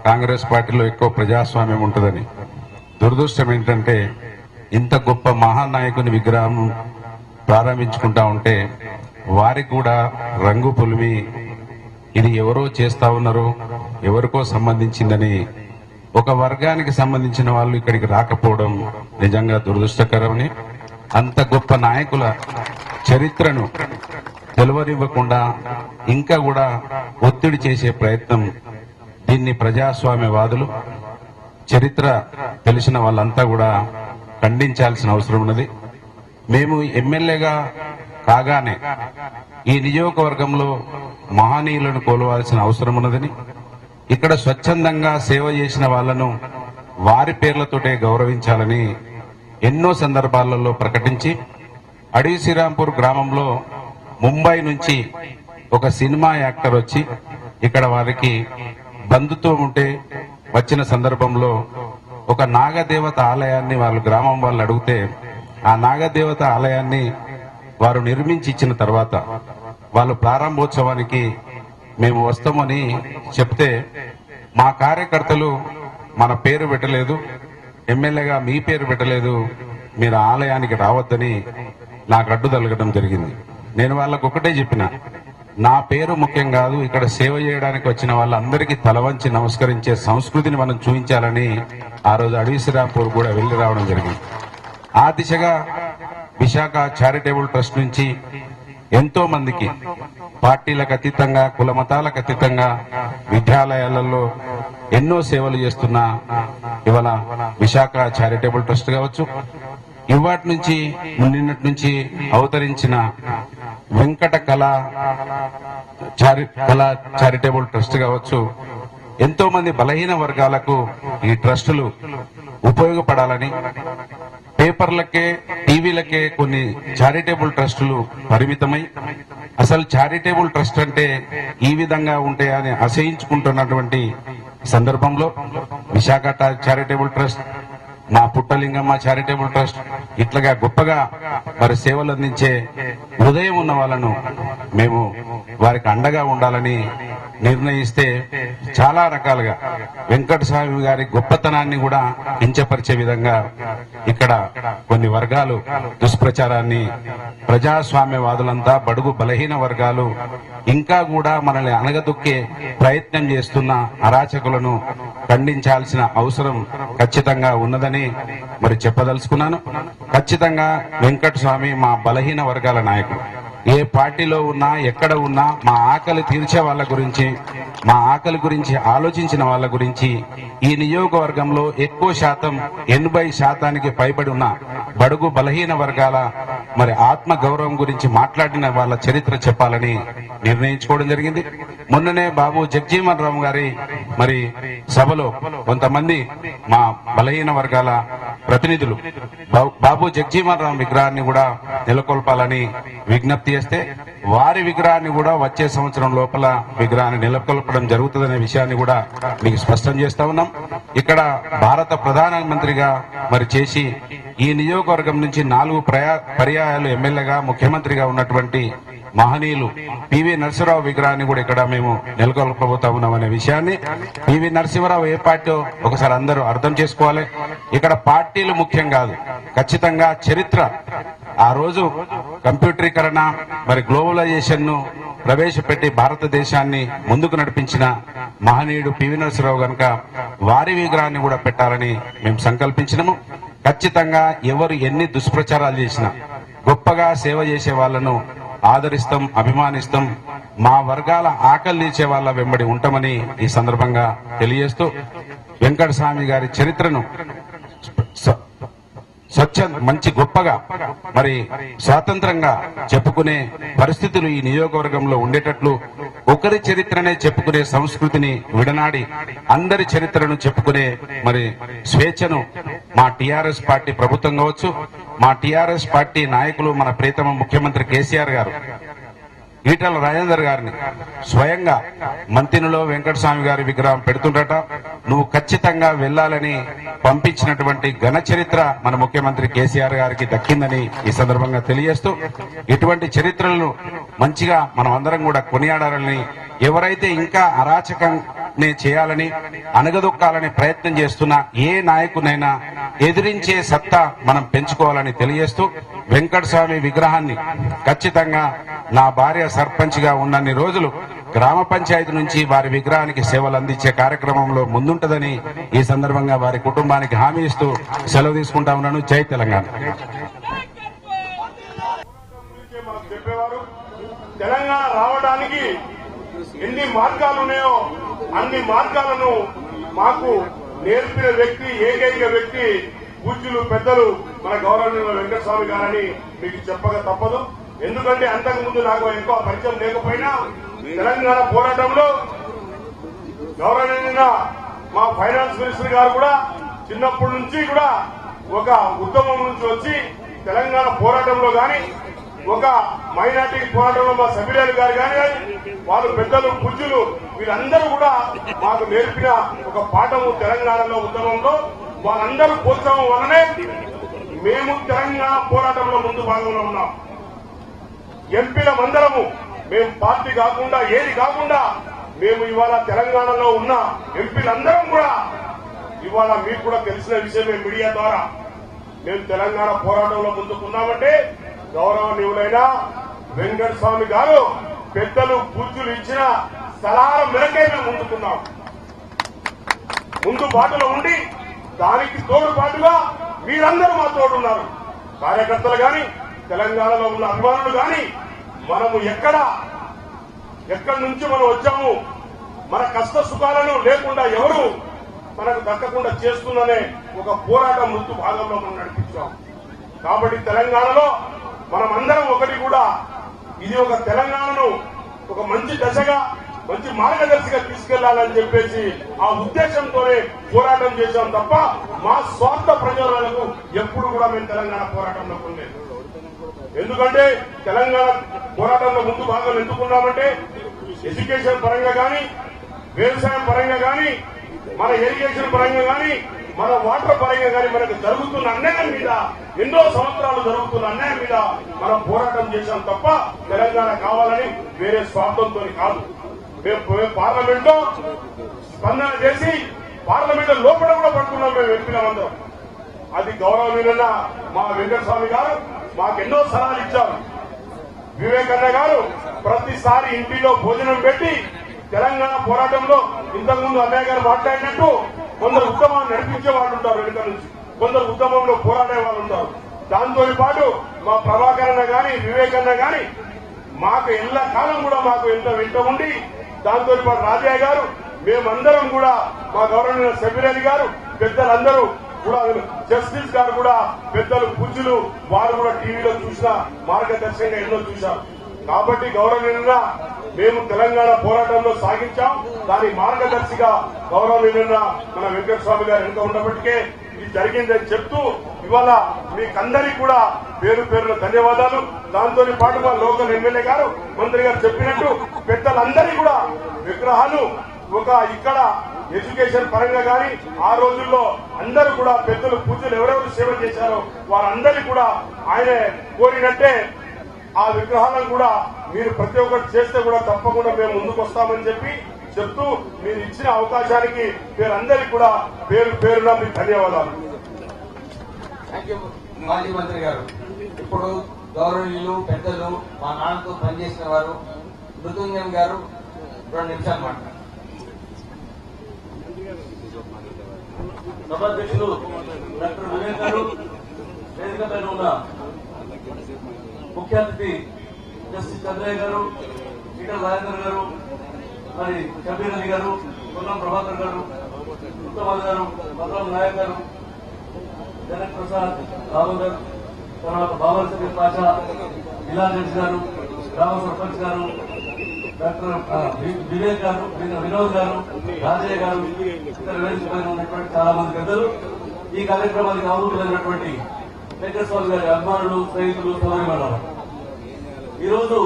కాంగ్రెస్ పార్టీలో ఎక్కువ ప్రజాస్వామ్యం ఉంటుందని. దురదృష్టం ఏంటంటే ఇంత గొప్ప మహానాయకుని విగ్రహం ప్రారంభించుకుంటా ఉంటే వారికి కూడా రంగు పులిమి ఇది ఎవరో చేస్తా ఉన్నారు, ఎవరికో సంబంధించిందని ఒక వర్గానికి సంబంధించిన వాళ్ళు ఇక్కడికి రాకపోవడం నిజంగా దురదృష్టకరమని, అంత గొప్ప నాయకుల చరిత్రను తెలియనివ్వకుండా ఇంకా కూడా ఒత్తిడి చేసే ప్రయత్నం, దీన్ని ప్రజాస్వామ్యవాదులు చరిత్ర తెలిసిన వాళ్ళంతా కూడా ఖండించాల్సిన అవసరం ఉన్నది. మేము ఎమ్మెల్యేగా కాగానే ఈ నియోజకవర్గంలో మహనీయులను కోలవాల్సిన అవసరం ఉన్నదని, ఇక్కడ స్వచ్ఛందంగా సేవ చేసిన వాళ్లను వారి పేర్లతోటే గౌరవించాలని ఎన్నో సందర్భాలలో ప్రకటించి అడవి శ్రీరాంపూర్ గ్రామంలో ముంబై నుంచి ఒక సినిమా యాక్టర్ వచ్చి ఇక్కడ వారికి బంధుత్వం ఉంటే వచ్చిన సందర్భంలో ఒక నాగదేవత ఆలయాన్ని వాళ్ళు గ్రామం వాళ్ళు అడిగితే ఆ నాగదేవత ఆలయాన్ని వారు నిర్మించి ఇచ్చిన తర్వాత వాళ్ళు ప్రారంభోత్సవానికి మేము వస్తామని చెప్తే మా కార్యకర్తలు మన పేరు పెట్టలేదు, ఎమ్మెల్యేగా మీ పేరు పెట్టలేదు, మీరు ఆలయానికి రావద్దని నాకు అడ్డు తగలడం జరిగింది. నేను వాళ్ళకు ఒకటే చెప్పిన, నా పేరు ముఖ్యం కాదు, ఇక్కడ సేవ చేయడానికి వచ్చిన వాళ్ళందరికీ తలవంచి నమస్కరించే సంస్కృతిని మనం చూపించాలని ఆ రోజు అడవి శ్రీరాంపూర్ కూడా వెళ్లి రావడం జరిగింది. ఆ దిశగా విశాఖ చారిటబుల్ ట్రస్ట్ నుంచి ఎంతో మందికి పార్టీలకు అతీతంగా, కుల మతాలకు అతీతంగా విద్యాలయాలలో ఎన్నో సేవలు చేస్తున్న ఇవాళ విశాఖ చారిటబుల్ ట్రస్ట్ కావచ్చు, ఇవాటి నుంచి నిన్నటి నుంచి అవతరించిన వెంకట కళా చారిటబుల్ ట్రస్ట్ కావచ్చు, ఎంతో మంది బలహీన వర్గాలకు ఈ ట్రస్టులు ఉపయోగపడాలని, పేపర్లకే టీవీలకే కొన్ని చారిటబుల్ ట్రస్టులు పరిమితమై అసలు చారిటబుల్ ట్రస్ట్ అంటే ఈ విధంగా ఉంటాయని అసహించుకుంటున్నటువంటి సందర్భంలో విశాఖ చారిటబుల్ ట్రస్ట్, మా పుట్టలింగమ్మ చారిటబుల్ ట్రస్ట్ ఇట్లాగా గొప్పగా మరి సేవలు అందించే హృదయం ఉన్న వాళ్ళను మేము వారికి అండగా ఉండాలని నిర్ణయిస్తే చాలా రకాలుగా వెంకట స్వామి గారి గొప్పతనాన్ని కూడా కించపరిచే విధంగా ఇక్కడ కొన్ని వర్గాలు దుష్ప్రచారాన్ని, ప్రజాస్వామ్యవాదులంతా బడుగు బలహీన వర్గాలు ఇంకా కూడా మనల్ని అనగదొక్కే ప్రయత్నం చేస్తున్న అరాచకులను ఖండించాల్సిన అవసరం ఖచ్చితంగా ఉన్నదని మరి చెప్పదలుచుకున్నాను. ఖచ్చితంగా వెంకట స్వామి మా బలహీన వర్గాల నాయకుడు. ఏ పార్టీలో ఉన్నా, ఎక్కడ ఉన్నా మా ఆకలి తీర్చే వాళ్ళ గురించి, మా ఆకలి గురించి ఆలోచించిన వాళ్ళ గురించి, ఈ నియోజకవర్గంలో ఎక్కువ శాతం 80% పైబడి ఉన్న బడుగు బలహీన వర్గాల మరి ఆత్మ గౌరవం గురించి మాట్లాడిన వాళ్ళ చరిత్ర చెప్పాలని నిర్ణయించుకోవడం జరిగింది. మొన్ననే బాబు జగజీవన్ రామ్ గారి మరి సభలో కొంతమంది మా బలహీన వర్గాల ప్రతినిధులు బాబు జగజీవన్ రామ్ విగ్రహాన్ని కూడా నెలకొల్పాలని విజ్ఞప్తి చేస్తే వారి విగ్రహాన్ని కూడా వచ్చే సంవత్సరం లోపల విగ్రహాన్ని నెలకొల్పడం జరుగుతుందనే విషయాన్ని కూడా మీకు స్పష్టం చేస్తా ఉన్నాం. ఇక్కడ భారత ప్రధానమంత్రిగా మరి చేసి ఈ నియోజకవర్గం నుంచి 4 పర్యాయాలు ఎమ్మెల్యేగా, ముఖ్యమంత్రిగా ఉన్నటువంటి మహనీయులు పివి నరసింహరావు విగ్రహాన్ని కూడా ఇక్కడ మేము నెలకొల్పబోతా ఉన్నామనే విషయాన్ని, పివి నరసింహరావు ఏ పార్టీ ఒకసారి అందరూ అర్థం చేసుకోవాలి. ఇక్కడ పార్టీలు ముఖ్యం కాదు, ఖచ్చితంగా చరిత్ర. ఆ రోజు కంప్యూటరీకరణ మరి గ్లోబలైజేషన్ ను ప్రవేశపెట్టి భారతదేశాన్ని ముందుకు నడిపించిన మహనీయుడు పివి నరసింహరావు గనుక వారి విగ్రహాన్ని కూడా పెట్టాలని మేము సంకల్పించినము. ఖచ్చితంగా ఎవరు ఎన్ని దుష్ప్రచారాలు చేసినా గొప్పగా సేవ చేసే వాళ్లను ఆదరిస్తాం, అభిమానిస్తాం. మా వర్గాల ఆకలి తీర్చే వాళ్ళ వెంబడి ఉంటామని ఈ సందర్భంగా తెలియజేస్తూ వెంకట స్వామి గారి చరిత్రను మంచి గొప్పగా మరి స్వాతంత్రంగా చెప్పుకునే పరిస్థితులు ఈ నియోజకవర్గంలో ఉండేటట్లు, ఒకరి చరిత్రనే చెప్పుకునే సంస్కృతిని విడనాడి అందరి చరిత్రను చెప్పుకునే మరి స్వేచ్ఛను మా టిఆర్ఎస్ పార్టీ ప్రభుత్వం కావచ్చు, మా టిఆర్ఎస్ పార్టీ నాయకులు, మన ప్రియతమ ముఖ్యమంత్రి కేసీఆర్ గారు ఈటల రాజేందర్ గారిని స్వయంగా మంతినిలో వెంకటస్వామి గారి విగ్రహం పెడుతుండట. నువ్వు ఖచ్చితంగా వెళ్లాలని పంపించినటువంటి ఘన చరిత్ర మన ముఖ్యమంత్రి కేసీఆర్ గారికి దక్కిందని ఈ సందర్భంగా తెలియజేస్తూ, ఇటువంటి చరిత్రలను మంచిగా మనం అందరం కూడా కొనియాడాలని, ఎవరైతే ఇంకా అరాచకాన్ని చేయాలని, అణగదొక్కాలని ప్రయత్నం చేస్తున్న ఏ నాయకునైనా ఎదిరించే సత్తా మనం పెంచుకోవాలని తెలియజేస్తూ, వెంకటస్వామి విగ్రహాన్ని ఖచ్చితంగా నా భార్య సర్పంచ్ గా ఉన్నన్ని రోజులు గ్రామ పంచాయతీ నుంచి వారి విగ్రహానికి సేవలు అందించే కార్యక్రమంలో ముందుంటదని ఈ సందర్భంగా వారి కుటుంబానికి హామీ ఇస్తూ సెలవు తీసుకుంటా ఉన్నాను. జై తెలంగాణ. తెలంగాణ రావడానికి ఎన్ని మార్గాలు ఉన్నాయో అన్ని మార్గాలను మాకు నేర్పిన వ్యక్తి, ఏకైక వ్యక్తి పూజ్యులు పెద్దలు మన గౌరవనీయులు వెంకటస్వామి గారని మీకు చెప్పక తప్పదు. ఎందుకంటే అంతకు ముందు నాకు ఎక్కువ పరిచయం లేకపోయినా తెలంగాణ పోరాటంలో గౌరవనీయులైన మా ఫైనాన్స్ మినిస్టర్ గారు కూడా చిన్నప్పటి నుంచి కూడా ఒక ఉద్యమం నుంచి వచ్చి తెలంగాణ పోరాటంలో గాని, ఒక మైనార్టీ పోరాటంలో మా సభ్యులు గారు కానీ, వాళ్ళు పెద్దలు పూజ్యులు వీళ్ళందరూ కూడా మాకు నేర్పిన ఒక పాఠము తెలంగాణలో ఉద్యమంలో వాళ్ళందరూ ప్రోత్సాహం వల్లనే మేము తెలంగాణ పోరాటంలో ముందు భాగంలో ఉన్నాం. ఎంపీల మందరము మేము పార్టీ కాకుండా ఏది కాకుండా మేము ఇవాళ తెలంగాణలో ఉన్న ఎంపీలందరం కూడా ఇవాళ మీకు కూడా తెలిసిన విషయమే మీడియా ద్వారా మేము తెలంగాణ పోరాటంలో ముందుకున్నామంటే గౌరవనీయులైన వెంకటస్వామి గారు పెద్దలు పూజలు ఇచ్చిన సలహాల మేరకే మేము ముందుకున్నాం. ముందు బాటలో ఉండి దానికి తోడుపాటుగా మీరందరూ మా తోడున్నారు. కార్యకర్తలు గాని, తెలంగాణలో ఉన్న అభిమానులు గాని, మనము ఎక్కడి నుంచి మనం వచ్చాము, మన కష్ట సుఖాలను లేకుండా ఎవరు మనకు దక్కకుండా చేస్తుందనే ఒక పోరాటం ముందు భాగంలో మనం నడిపించాం. కాబట్టి తెలంగాణలో మనం అందరం ఒకటి కూడా ఇది ఒక తెలంగాణను ఒక మంచి దశగా, మంచి మార్గదర్శిగా తీసుకెళ్లాలని చెప్పేసి ఆ ఉద్దేశంతోనే పోరాటం చేశాం తప్ప మా స్వార్థ ప్రయోజనాలకు ఎప్పుడు కూడా మేము తెలంగాణ పోరాటంలో ఉండలేదు. ఎందుకంటే తెలంగాణ పోరాటంలో ముందు భాగం ఎందుకున్నామంటే ఎడ్యుకేషన్ పరంగా గాని, వ్యవసాయం పరంగా గాని, మన ఇరిగేషన్ పరంగా గాని, మన వాటర్ పరంగా గాని మనకు జరుగుతున్న అన్యాయం మీద, ఎన్నో సంవత్సరాలు జరుగుతున్న అన్యాయం మీద మనం పోరాటం చేశాం తప్ప తెలంగాణ కావాలని వేరే స్వార్థంతో కాదు. మేము పార్లమెంట్ లో స్పందన చేసి పార్లమెంట్ లోపల కూడా పట్టుకున్నాం మేము ఎంపీలందరం. అది గౌరవనీయులైన మా వెంకటస్వామి గారు మాకు ఎన్నో సలహాలు ఇచ్చారు. వివేకన్న గారు ప్రతిసారి ఇంటిలో భోజనం పెట్టి తెలంగాణ పోరాటంలో ఇంతకుముందు అన్నయ్య గారు మాట్లాడినట్టు కొందరు ఉద్యమాన్ని నడిపించే వాళ్ళు ఉంటారు, వెనుక నుంచి కొందరు ఉద్యమంలో పోరాడే వాళ్ళు ఉంటారు. దాంతో పాటు మా ప్రభాకర్ అన్న గాని, వివేకన్న గాని మాకు ఎల్ల కాలం కూడా మాకు వెంట ఉండి, దాంతో పాటు రాజయ్య గారు, మేమందరం కూడా మా గవర్నర్ సబీర్ గారు, పెద్దలందరూ కూడా, జస్టిస్ గారు కూడా, పెద్దలు పూజ్యులు వారు కూడా టీవీలో చూసిన మార్గదర్శకంగా ఎన్నో చూశారు. కాబట్టి గౌరవనీయంగా మేము తెలంగాణ పోరాటంలో సాగించాం. దాని మార్గదర్శిగా గౌరవనీయంగా మన వెంకటస్వామి గారు వెనుక ఉన్నప్పటికే ఇది జరిగిందని చెప్తూ ఇవాళ మీకందరికీ కూడా పేరు పేరున ధన్యవాదాలు. దాంతో పాటు మా లోకల్ ఎమ్మెల్యే గారు, మంత్రి గారు చెప్పినట్టు పెద్దలందరికీ కూడా విగ్రహాలు ఇక్కడ ఎడ్యుకేషన్ పరంగా గాని, ఆ రోజుల్లో అందరూ కూడా పెద్దలు పూజలు ఎవరెవరు సేవ చేశారో వారందరికీ కూడా ఆయన కోరినట్టే ఆ విగ్రహాలను కూడా మీరు ప్రతి ఒక్కటి చేస్తే కూడా తప్పకుండా మేము ముందుకు వస్తామని చెప్తూ మీరు ఇచ్చిన అవకాశానికి మీరందరికీ కూడా పేరు పేరున మీకు ధన్యవాదాలు. మాజీ మంత్రి గారు, ఇప్పుడు గౌరవనీయులు పెద్దలు మా నాన్నతో పనిచేసిన వారు మృత్యుంజయం గారు 2 నిమిషాలు మాట్లాడారు. సభాధ్యక్షులు డాక్టర్ వివేక్ గారు, వేదిక పైన ఉన్న ముఖ్య అతిథి జస్టిస్ చంద్రయ్య గారు, ఈటల రాజేందర్ గారు, మరి షబీర్ అలీ గారు, పొన్నం ప్రభాకర్ గారు, ఉత్తమాల్ గారు, బలరాం నాయక్ గారు, జనక్ ప్రసాద్ రావు గారు, తర్వాత బాబర్ సబీర్ పాషా, బిలాల్ రెడ్డి గారు, గ్రామ సర్పంచ్ గారు, డాక్టర్ వివేక్ గారు, వినోద్ గారు, రాజయ్య గారు, ఇతర వేదిక పైన ఉన్నటువంటి చాలా మంది పెద్దలు, ఈ కార్యక్రమానికి ఆహుతులైనటువంటి వెంకటస్వామి గారి అభిమానులు, స్నేహితులు, సోదరిమణులు, ఈరోజు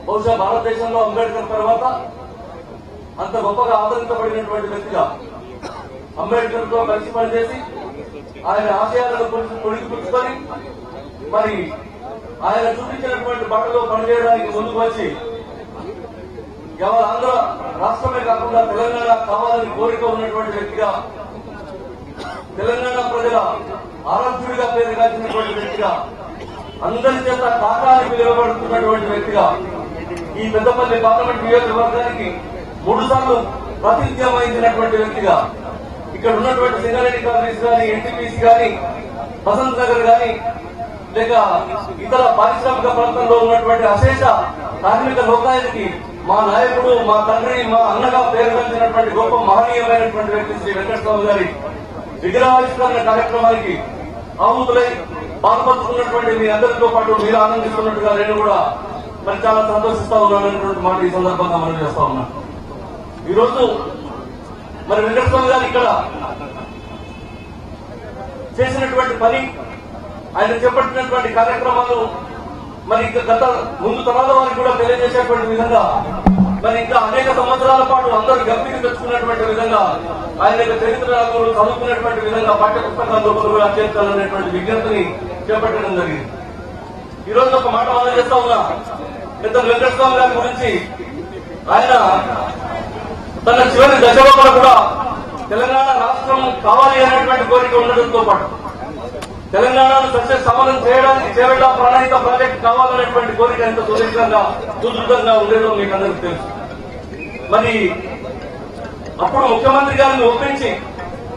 బహుశా భారతదేశంలో అంబేద్కర్ తర్వాత అంత గొప్పగా ఆదరించబడినటువంటి వ్యక్తిగా అంబేద్కర్ తో కలిసి పనిచేసి ఆయన ఆశయాలను పొడిగిపుచ్చుకొని మరి ఆయన చూపించినటువంటి బాటలో పనిచేయడానికి ముందుకు వచ్చి కేవలం ఆంధ్ర రాష్ట్రమే కాకుండా తెలంగాణ కావాలని కోరిక ఉన్నటువంటి వ్యక్తిగా, తెలంగాణ ప్రజల ఆరాధ్యుడిగా పేరు కాల్చినటువంటి వ్యక్తిగా, అందరి చేత కాకానికి పిలువబడుతున్నటువంటి వ్యక్తిగా, ఈ పెద్దపల్లి పార్లమెంట్ నియోజకవర్గానికి 3 సార్లు ప్రాతినిధ్యం వహించినటువంటి వ్యక్తిగా, ఇక్కడ ఉన్నటువంటి సింగారెడ్డి కాలనీస్ గాని, ఎన్టీపీసీ గాని, వసంత్ నగర్ గాని, లేక ఇతర పారిశ్రామిక ప్రాంతంలో ఉన్నటువంటి అశేష కార్మిక లోకానికి మా నాయకుడు, మా తండ్రి, మా అన్నగా పేరు కలిసినటువంటి గొప్ప మహనీయమైనటువంటి వ్యక్తి శ్రీ వెంకటస్వామి గారి విగ్రహావిష్కరణ కార్యక్రమానికి ఆహుతులై పాల్పంచుకున్నటువంటి మీ అందరితో పాటు మీరు ఆనందిస్తున్నట్టుగా నేను కూడా మరి చాలా సంతోషిస్తా ఉన్నానటువంటి మాట ఈ సందర్భంగా మనం చేస్తా ఉన్నాను. ఈరోజు మరి వెంకటస్వామి గారు ఇక్కడ చేసినటువంటి పని, ఆయన చేపట్టినటువంటి కార్యక్రమాలు మరి ఇంకా గత ముందు తరాల వారికి కూడా తెలియజేసేటువంటి విధంగా, మరి ఇంకా అనేక సంవత్సరాల పాటు అందరూ గమనికి తెచ్చుకున్నటువంటి విధంగా, ఆయన యొక్క చరిత్రలు చదువుకున్నటువంటి విధంగా పాఠ్య పుస్తకాల్లో కూడా చేర్చాలనేటువంటి విజ్ఞప్తిని చేపట్టడం జరిగింది. ఈ రోజు ఒక మాట మనం చేస్తా ఉన్నా, పెద్ద వెంకటస్వామి గారి గురించి ఆయన తన చివరి దశలో కూడా తెలంగాణ రాష్ట్రం కావాలి అనేటువంటి కోరిక ఉండడంతో పాటు తెలంగాణను సస్యశ్యామలం చేయడానికి చేవెళ్ల ప్రణాళిక ప్రాజెక్ట్ కావాలనేటువంటి కోరిక ఎంత సుదృఢంగా ఉండేదో మీకు అందరికీ తెలుసు. మరి అప్పుడు ముఖ్యమంత్రి గారిని ఒప్పించి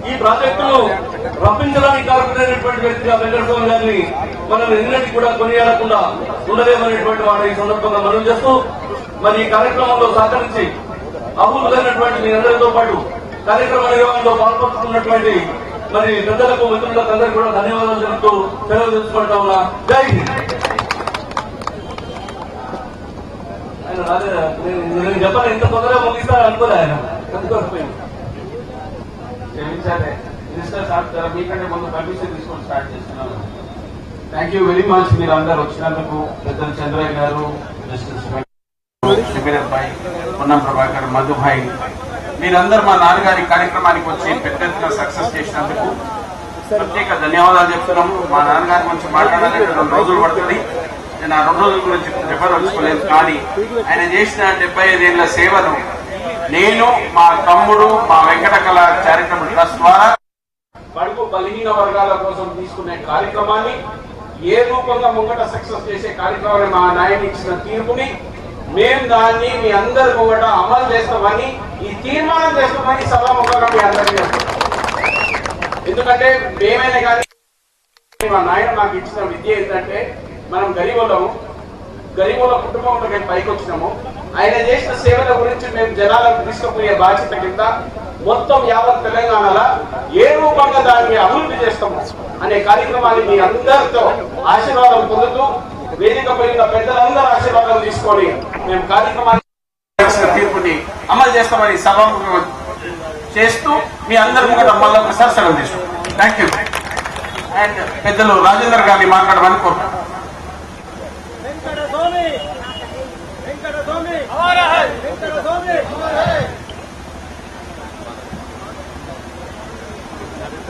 ఈ ప్రాజెక్టును రప్పించడానికి కారణమైనటువంటి వ్యక్తిగా వెంకటస్వామి గారిని మనం ఎన్నటికీ కూడా కొనియాడకుండా ఉండలేమనేటువంటి వాడు ఈ సందర్భంగా మనం చేస్తూ మరి ఈ కార్యక్రమంలో సహకరించి అభివృద్ధైనటువంటి మీ అందరితో పాటు కార్యక్రమ నిర్వహణలో పాల్పంచుకున్నటువంటి మరి పెద్దలకు మిత్రులకు అందరికీ కూడా ధన్యవాదాలు తెలుపుతూ సెలవు తీసుకుంటా ఉన్నా. జై హింద్. ఆయన నేను చెప్పాలి ఇంత తొందరగా ముగిస్తా అనుకోలే ఆయన క్షమించాలి మినిస్టర్ సార్ మీకంటే ముందు పర్మిషన్ తీసుకొని స్టార్ట్ చేస్తున్నాను. థ్యాంక్ యూ వెరీ మచ్ మీరు అందరు వచ్చినందుకు. పెద్దలు చంద్రయ్య గారు, షబీర్ అబ్బాయి, పొన్నం ప్రభాకర్, మధుభాయ్, మీరందరూ మా నాన్నగారి కార్యక్రమానికి వచ్చి పెద్ద ఎత్తున సక్సెస్ చేసినందుకు ప్రత్యేక ధన్యవాదాలు చెప్తున్నాము. మా నాన్నగారి గురించి మాట్లాడాలంటే 2 రోజులు పడుతుంది. నేను ఆ 2 రోజుల గురించి చెప్పదలుచుకోలేదు. కానీ ఆయన చేసిన 75 ఏళ్ల సేవను నేను, మా తమ్ముడు, మా వెంకట కళ చారిటబుల్ ట్రస్ట్ ద్వారా బడుగు బలహీన వర్గాల కోసం తీసుకునే కార్యక్రమాన్ని ఏ రూపంగా ముంగట సక్సెస్ చేసే కార్యక్రమాన్ని మా నాయకుడు ఇచ్చిన తీర్పుని మేము దాన్ని మీ అందరి ముంగట అమలు చేస్తామని, ఈ తీర్మానం చేస్తామని సభాముఖంగా మీ అందరికీ చేస్తాం. ఎందుకంటే మేమైనా కానీ మా నాయన మాకు ఇచ్చిన విద్య ఏంటంటే మనం గరీబుల కుటుంబంలో మేము పైకి వచ్చినాము. ఆయన చేసిన సేవల గురించి మేము జనాలకు తీసుకుపోయే బాధ్యత కింద మొత్తం యావత్ తెలంగాణలో ఏ రూపంగా దాన్ని అభివృద్ధి చేస్తాము అనే కార్యక్రమాన్ని మీ అందరితో ఆశీర్వాదం పొందుతూ వేదిక పైన పెద్దలందరూ ఆశీర్వాదం తీసుకొని మేము కార్యక్రమాన్ని తీర్పుని అమలు చేస్తామని సభ చేస్తూ మీ అందరి ముందు మళ్ళీ ఒకసారి సెలవు తీసుకుంటాం. Thank you. అండ్ పెద్దలు రాజేందర్ గారిని మాట్లాడమని కోరుతున్నాం.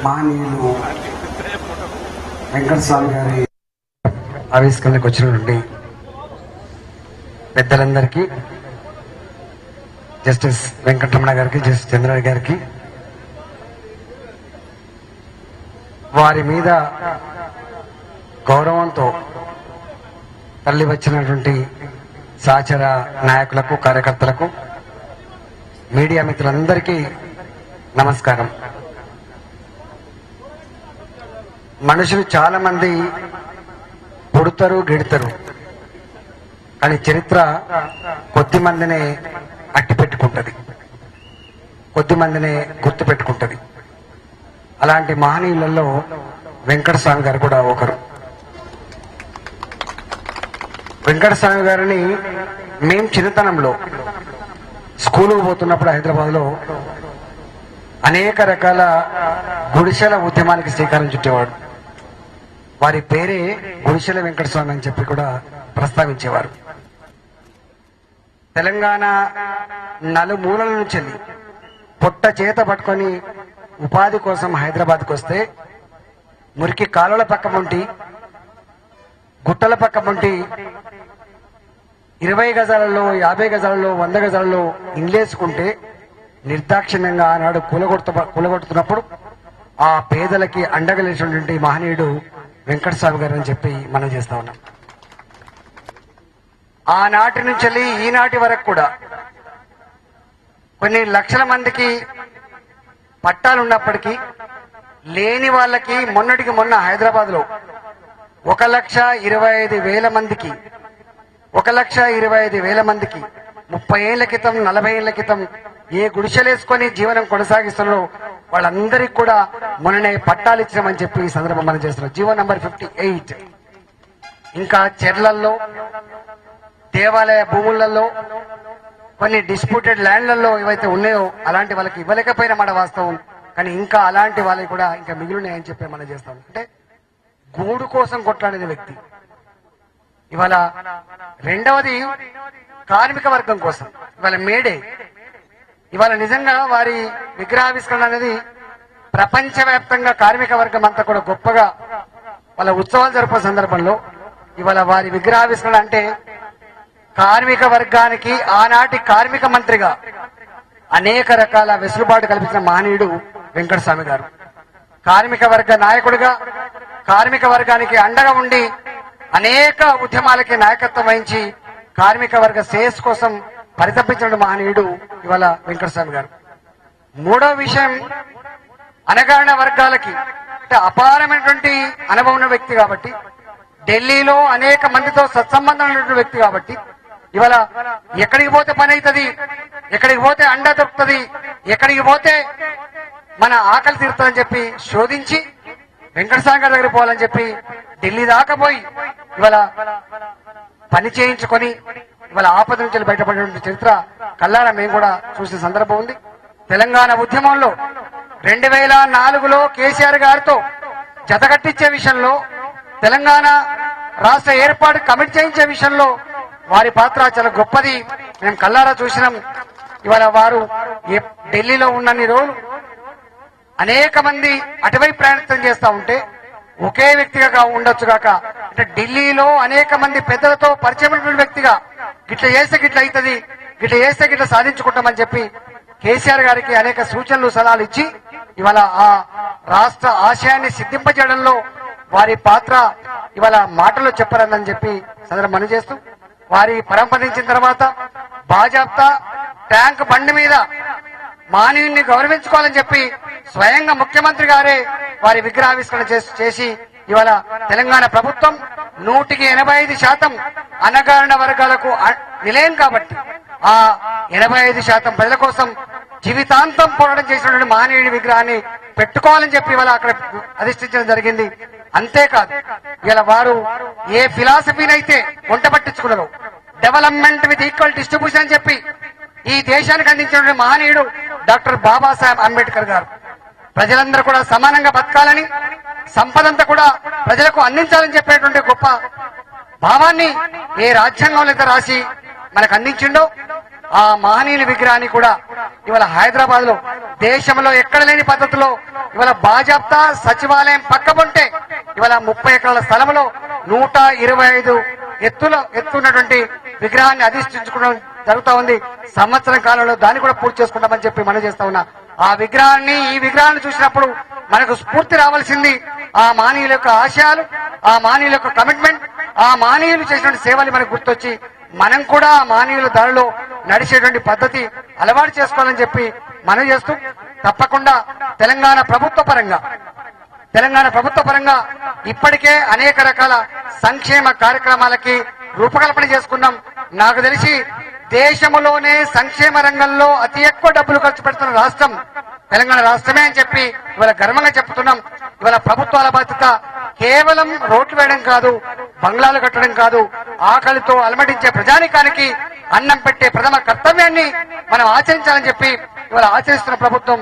మానీయులు వెంకటస్వామి గారి ఆవిష్కరణకు వచ్చినటువంటి పెద్దలందరికీ, జస్టిస్ వెంకటరమణ గారికి, జస్టిస్ చంద్రయ్య గారికి, వారి మీద గౌరవంతో తల్లి వచ్చినటువంటి సహచర నాయకులకు, కార్యకర్తలకు, మీడియా మిత్రులందరికీ నమస్కారం. మనుషులు చాలా మంది పుడతారు, గిడతారు, కానీ చరిత్ర కొద్ది మందినే అట్టి పెట్టుకుంటది, కొద్ది మందినే గుర్తు పెట్టుకుంటది. అలాంటి మహనీయులలో వెంకటస్వామి గారు కూడా ఒకరు. వెంకటస్వామి గారిని మేము చిన్నతనంలో స్కూలుకు పోతున్నప్పుడు హైదరాబాద్ లో అనేక రకాల గుడిసెల ఉద్యమానికి శ్రీకారం చుట్టేవాడు. వారి పేరే గుడిసెల వెంకటస్వామి అని చెప్పి కూడా ప్రస్తావించేవారు. తెలంగాణ నలుమూలల నుంచి పొట్ట చేత పట్టుకొని ఉపాధి కోసం హైదరాబాద్కు వస్తే మురికి కాలువల పక్క ఉంటి, గుట్టల పక్క ఉంటి 20 గజాలలో, 50 గజాలలో, 100 గజాలలో ఇండ్లేసుకుంటే నిర్దాక్షిణ్యంగా ఆనాడు కూలగొడుతున్నప్పుడు ఆ పేదలకి అండగలేసినటువంటి మహనీయుడు వెంకటస్వామి గారు అని చెప్పి మనం చేస్తా ఉన్నాం. ఆనాటి నుంచి ఈనాటి వరకు కూడా కొన్ని లక్షల మందికి పట్టాలున్నప్పటికీ లేని వాళ్ళకి మొన్నటికి మొన్న హైదరాబాద్ లో 1,25,000 మందికి 1,25,000 మందికి 30 ఏళ్ల క్రితం, 40 ఏళ్ల క్రితం ఏ గుడిసెలేసుకొని జీవనం కొనసాగిస్తున్నారో వాళ్ళందరికీ కూడా మొన్ననే పట్టాలు ఇచ్చామని చెప్పి ఈ సందర్భం మనం చేస్తున్నాం. GO number 58. ఇంకా చెర్లల్లో, దేవాలయ భూములలో, కొన్ని డిస్ప్యూటెడ్ ల్యాండ్లలో ఏవైతే ఉన్నాయో అలాంటి వాళ్ళకి ఇవ్వలేకపోయినా మాట వాస్తవం. కానీ ఇంకా అలాంటి వాళ్ళకి కూడా ఇంకా మిగిలినాయని చెప్పి మనం చేస్తాం. అంటే గూడు కోసం కొట్లాడిన వ్యక్తి. ఇవాళ రెండవది కార్మిక వర్గం కోసం ఇవాళ మేడే. ఇవాళ నిజంగా వారి విగ్రహావిష్కరణ అనేది ప్రపంచవ్యాప్తంగా కార్మిక వర్గం అంతా కూడా గొప్పగా వాళ్ళ ఉత్సవాలు జరుపుకునే సందర్భంలో ఇవాళ వారి విగ్రహావిష్కరణ అంటే కార్మిక వర్గానికి ఆనాటి కార్మిక మంత్రిగా అనేక రకాల వెసులుబాటు కల్పించిన మహనీయుడు వెంకటస్వామి గారు. కార్మిక వర్గ నాయకుడిగా కార్మిక వర్గానికి అండగా ఉండి అనేక ఉద్యమాలకి నాయకత్వం వహించి కార్మిక వర్గ శ్రేయస్సు కోసం పరితపించిన మహనీయుడు ఇవాళ వెంకటస్వామి గారు. మూడో విషయం, అణగారిన వర్గాలకి అంటే అపారమైనటువంటి అనుభవం ఉన్న వ్యక్తి కాబట్టి, ఢిల్లీలో అనేక మందితో సత్సంబంధం ఉన్నటువంటి వ్యక్తి కాబట్టి ఇవాళ ఎక్కడికి పోతే పని అవుతుంది, ఎక్కడికి పోతే అండ దొరుకుతుంది, ఎక్కడికి పోతే మన ఆకలి తీరుతుందని చెప్పి శోధించి వెంకటస్వామి గారి దగ్గర పోవాలని చెప్పి ఢిల్లీ దాకా పోయి ఇవాళ పని చేయించుకొని ఇవాళ ఆపద నుంచి బయటపడిన చరిత్ర కల్లారా మేము కూడా చూసిన సందర్భం ఉంది. తెలంగాణ ఉద్యమంలో 2004లో కేసీఆర్ గారితో జతకట్టించే విషయంలో, తెలంగాణ రాష్ట్ర ఏర్పాటు కమిటీ చేయించే విషయంలో వారి పాత్ర చాలా గొప్పది. మేము కల్లారా చూసినాం. ఇవాళ వారు ఢిల్లీలో ఉన్నన్ని రోజులు అనేక మంది అటువైపు ప్రయాణితం చేస్తా ఉంటే ఒకే వ్యక్తిగా ఉండొచ్చు కాక, అంటే ఢిల్లీలో అనేక మంది పెద్దలతో పరిచయమైన వ్యక్తిగా గిట్ల చేస్తే గిట్ల అవుతుంది, గిట్ల చేస్తే గిట్ల సాధించుకుంటామని చెప్పి కేసీఆర్ గారికి అనేక సూచనలు సలహాలు ఇచ్చి ఇవాళ ఆ రాష్ట్ర ఆశయాన్ని సిద్ధింపజేయడంలో వారి పాత్ర ఇవాళ మాటల్లో చెప్పరని చెప్పి సందర్భం మనం చేస్తూ, వారి పరంపరించిన తర్వాత బాజాప్తా ట్యాంక్ బండి మీద మానవుని గౌరవించుకోవాలని చెప్పి స్వయంగా ముఖ్యమంత్రి గారే వారి విగ్రహావిష్కరణ చేసి ఇవాళ తెలంగాణ ప్రభుత్వం 185% అణగారిన వర్గాలకు నిలయం కాబట్టి ఆ 85% ప్రజల కోసం జీవితాంతం పోరాటం చేసినటువంటి మహనీయుడి విగ్రహాన్ని పెట్టుకోవాలని చెప్పి ఇవాళ అక్కడ అధిష్ఠించడం జరిగింది. అంతేకాదు ఇలా వారు ఏ ఫిలాసఫీనైతే వంట పట్టించుకున్నారు, డెవలప్మెంట్ విత్ ఈక్వల్ డిస్ట్రిబ్యూషన్ అని చెప్పి ఈ దేశానికి అందించిన మహనీయుడు డాక్టర్ బాబాసాహెబ్ అంబేద్కర్ గారు. ప్రజలందరూ కూడా సమానంగా బతకాలని, సంపదంతా కూడా ప్రజలకు అందించాలని చెప్పేటువంటి గొప్ప భావాన్ని ఏ రాజ్యాంగంలో అయితే రాసి మనకు అందించిండో ఆ మహనీయుల విగ్రహాన్ని కూడా ఇవాళ హైదరాబాద్ లో దేశంలో ఎక్కడ లేని పద్ధతిలో ఇవాళ బాజాప్తా సచివాలయం పక్కబొంటే ఇవాళ 30 ఎకరాల స్థలంలో 125 ఎత్తున్నటువంటి విగ్రహాన్ని అధిష్ఠించుకోవడం జరుగుతా ఉంది. సంవత్సరం కాలంలో దాన్ని కూడా పూర్తి చేసుకుంటామని చెప్పి మనం చేస్తా ఉన్నా. ఆ విగ్రహాన్ని, ఈ విగ్రహాన్ని చూసినప్పుడు మనకు స్ఫూర్తి రావాల్సింది ఆ మహనీయుల యొక్క ఆశయాలు, ఆ మహనీయుల యొక్క కమిట్మెంట్, ఆ మహనీయులు చేసినటువంటి సేవలు మనకు గుర్తొచ్చి మనం కూడా ఆ మహనీయుల దారిలో నడిచేటువంటి పద్ధతి అలవాటు చేసుకోవాలని చెప్పి మనం చేస్తూ, తప్పకుండా తెలంగాణ ప్రభుత్వ పరంగా ఇప్పటికే అనేక రకాల సంక్షేమ కార్యక్రమాలకి రూపకల్పన చేసుకున్నాం. నాకు తెలిసి దేశంలోనే సంక్షేమ రంగంలో అతి ఎక్కువ డబ్బులు ఖర్చు పెడుతున్న రాష్ట్రం తెలంగాణ రాష్ట్రమే అని చెప్పి ఇవాళ గర్వంగా చెప్తున్నాం. ఇవాళ ప్రభుత్వాల బాధ్యత కేవలం రోడ్లు వేయడం కాదు, బంగ్లాలు కట్టడం కాదు, ఆకలితో అలమటించే ప్రజానికానికి అన్నం పెట్టే ప్రథమ కర్తవ్యాన్ని మనం ఆచరించాలని చెప్పి ఇవాళ ఆచరిస్తున్న ప్రభుత్వం.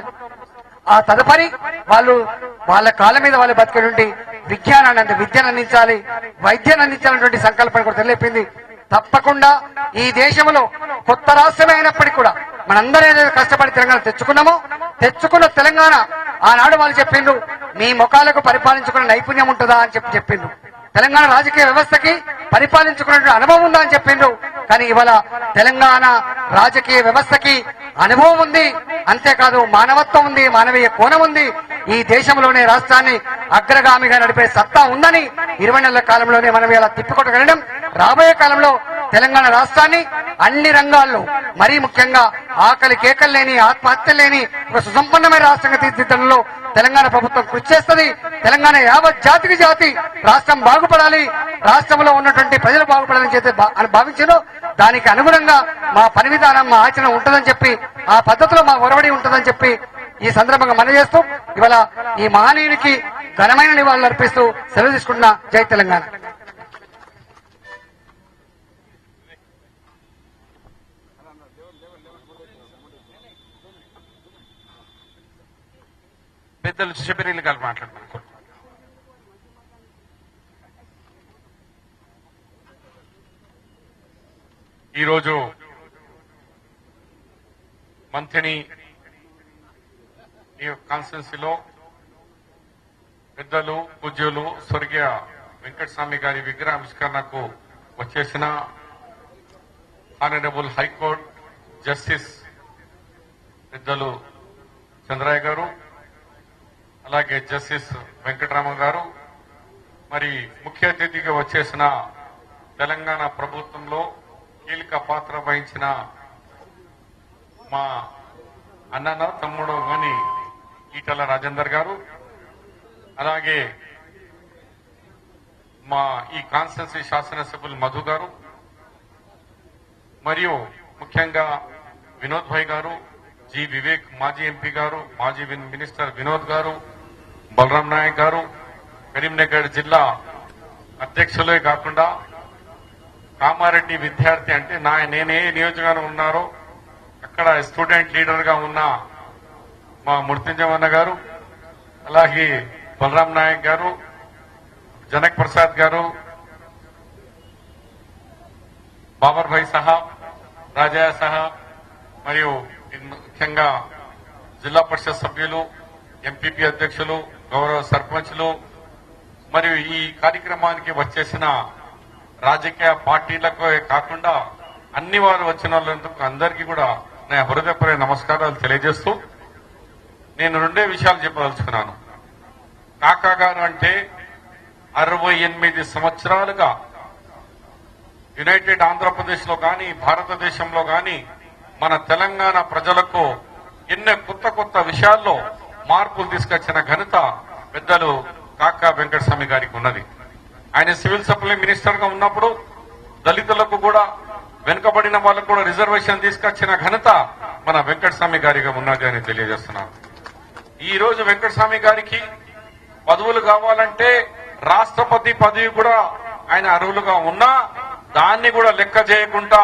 ఆ తదుపరి వాళ్ళు వాళ్ళ కాళ్ళ మీద వాళ్ళు బతికేటువంటి విజ్ఞానాన్ని, అంటే విద్యను అందించాలి, వైద్యాన్ని అందించాలనేటువంటి సంకల్పన కూడా తెలిపింది. తప్పకుండా ఈ దేశంలో కొత్త రాష్ట్రమే అయినప్పటికీ కూడా మనందరం ఏదైతే కష్టపడి తెలంగాణ తెచ్చుకున్న తెలంగాణ ఆనాడు వాళ్ళు చెప్పిండ్రు, మీ ముఖాలకు పరిపాలించుకునే నైపుణ్యం ఉంటుందా అని చెప్పిండ్రు. తెలంగాణ రాజకీయ వ్యవస్థకి పరిపాలించుకునే అనుభవం ఉందా అని చెప్పిండ్రు. కానీ ఇవాళ తెలంగాణ రాజకీయ వ్యవస్థకి అనుభవం ఉంది, అంతేకాదు మానవత్వం ఉంది, మానవీయ కోణం ఉంది. ఈ దేశంలోనే రాష్ట్రాన్ని అగ్రగామిగా నడిపే సత్తా ఉందని 20 నెలల కాలంలోనే మనం ఇలా తిప్పికొట్టగలడం. రాబోయే కాలంలో తెలంగాణ రాష్ట్రాన్ని అన్ని రంగాల్లో, మరీ ముఖ్యంగా ఆకలి కేకలు లేని, ఆత్మహత్యలు లేని ఒక సుసంపన్నమైన రాష్ట్రంగా తీర్చిదిద్దడంలో తెలంగాణ ప్రభుత్వం కృషి చేస్తుంది. తెలంగాణ యావత్ జాతికి జాతి రాష్ట్రం బాగుపడాలి, రాష్ట్రంలో ఉన్నటువంటి ప్రజలు బాగుపడాలని చేస్తే అని భావించారో దానికి అనుగుణంగా మా పని విధానం, మా ఆచరణ ఉంటుందని చెప్పి, ఆ పద్ధతిలో మా ఒరవడి ఉంటుందని చెప్పి ఈ సందర్భంగా మనం చేస్తూ ఇవాళ ఈ మహనీయునికి ఘనమైన నివాళులు అర్పిస్తూ సెలవు తీసుకుంటున్నా. జై తెలంగాణ. పెద్దలు శబరిలు గారు మాట్లాడుతున్నారు. ఈరోజు మంథని ఈ కాన్స్టిట్యున్సీలో పెద్దలు, పూజ్యులు స్వర్గీయ వెంకటస్వామి గారి విగ్రహావిష్కరణకు వచ్చేసిన ఆనరబుల్ హైకోర్టు జస్టిస్ పెద్దలు చంద్రయ్య గారు, అలాగే జస్టిస్ వెంకటరామ గారు, మరి ముఖ్య అతిథిగా వచ్చేసిన తెలంగాణ ప్రభుత్వంలో కీలక పాత్ర వహించిన మా అన్నన తమ్ముడు గాని ఈటల రాజేందర్ గారు, అలాగే మా ఈ కాన్స్టిట్యున్సీ శాసనసభ్యులు మధు గారు, మరియు ముఖ్యంగా వినోద్ భాయ్ గారు, జి వివేక్ మాజీ ఎంపీ గారు, మాజీ మినిస్టర్ వినోద్ గారు, బలరాం నాయక్ గారు, కరీంనగర్ జిల్లా అధ్యక్షులే కాకుండా కామారెడ్డి విద్యార్థి అంటే నేనే నియోజకవర్గం ఉన్నారో అక్కడ స్టూడెంట్ లీడర్ గా ఉన్న మా మృత్యుంజయన్న గారు, అలాగే బలరాం నాయక్ గారు, జనక్ ప్రసాద్ గారు, బాబర్ భాయ్ సాహబ్, రాజయ్య సాహబ్, మరియు ముఖ్యంగా జిల్లా పరిషత్ సభ్యులు, ఎంపీపీ అధ్యక్షులు, గౌరవ సర్పంచ్లు, మరియు ఈ కార్యక్రమానికి వచ్చేసిన రాజకీయ పార్టీలకు కాకుండా అన్ని వారు వచ్చిన వాళ్ళందుకు అందరికీ కూడా నా హృదయపూర్వక నమస్కారాలు తెలియజేస్తూ నేను రెండే విషయాలు చెప్పదలుచుకున్నాను. కాకా గారు అంటే 68 సంవత్సరాలుగా యునైటెడ్ ఆంధ్రప్రదేశ్ లో గాని భారతదేశంలో గాని మన తెలంగాణ ప్రజలకు ఎన్నో కొత్త కొత్త విషయాల్లో మార్పులు తీసుకొచ్చిన ఘనత పెద్దలు కాకా వెంకటస్వామి గారికి ఉన్నది. ఆయన సివిల్ సప్లై మినిస్టర్ గా ఉన్నప్పుడు దళితులకు కూడా వెనుకబడిన వాళ్ళకు కూడా రిజర్వేషన్ తీసుకొచ్చిన ఘనత మన వెంకటస్వామి గారిగా ఉన్నది అని తెలియజేస్తున్నాను. ఈ రోజు వెంకటస్వామి గారికి పదవులు కావాలంటే రాష్ట్రపతి పదవి కూడా ఆయన అర్హులుగా ఉన్నా దాన్ని కూడా లెక్క చేయకుండా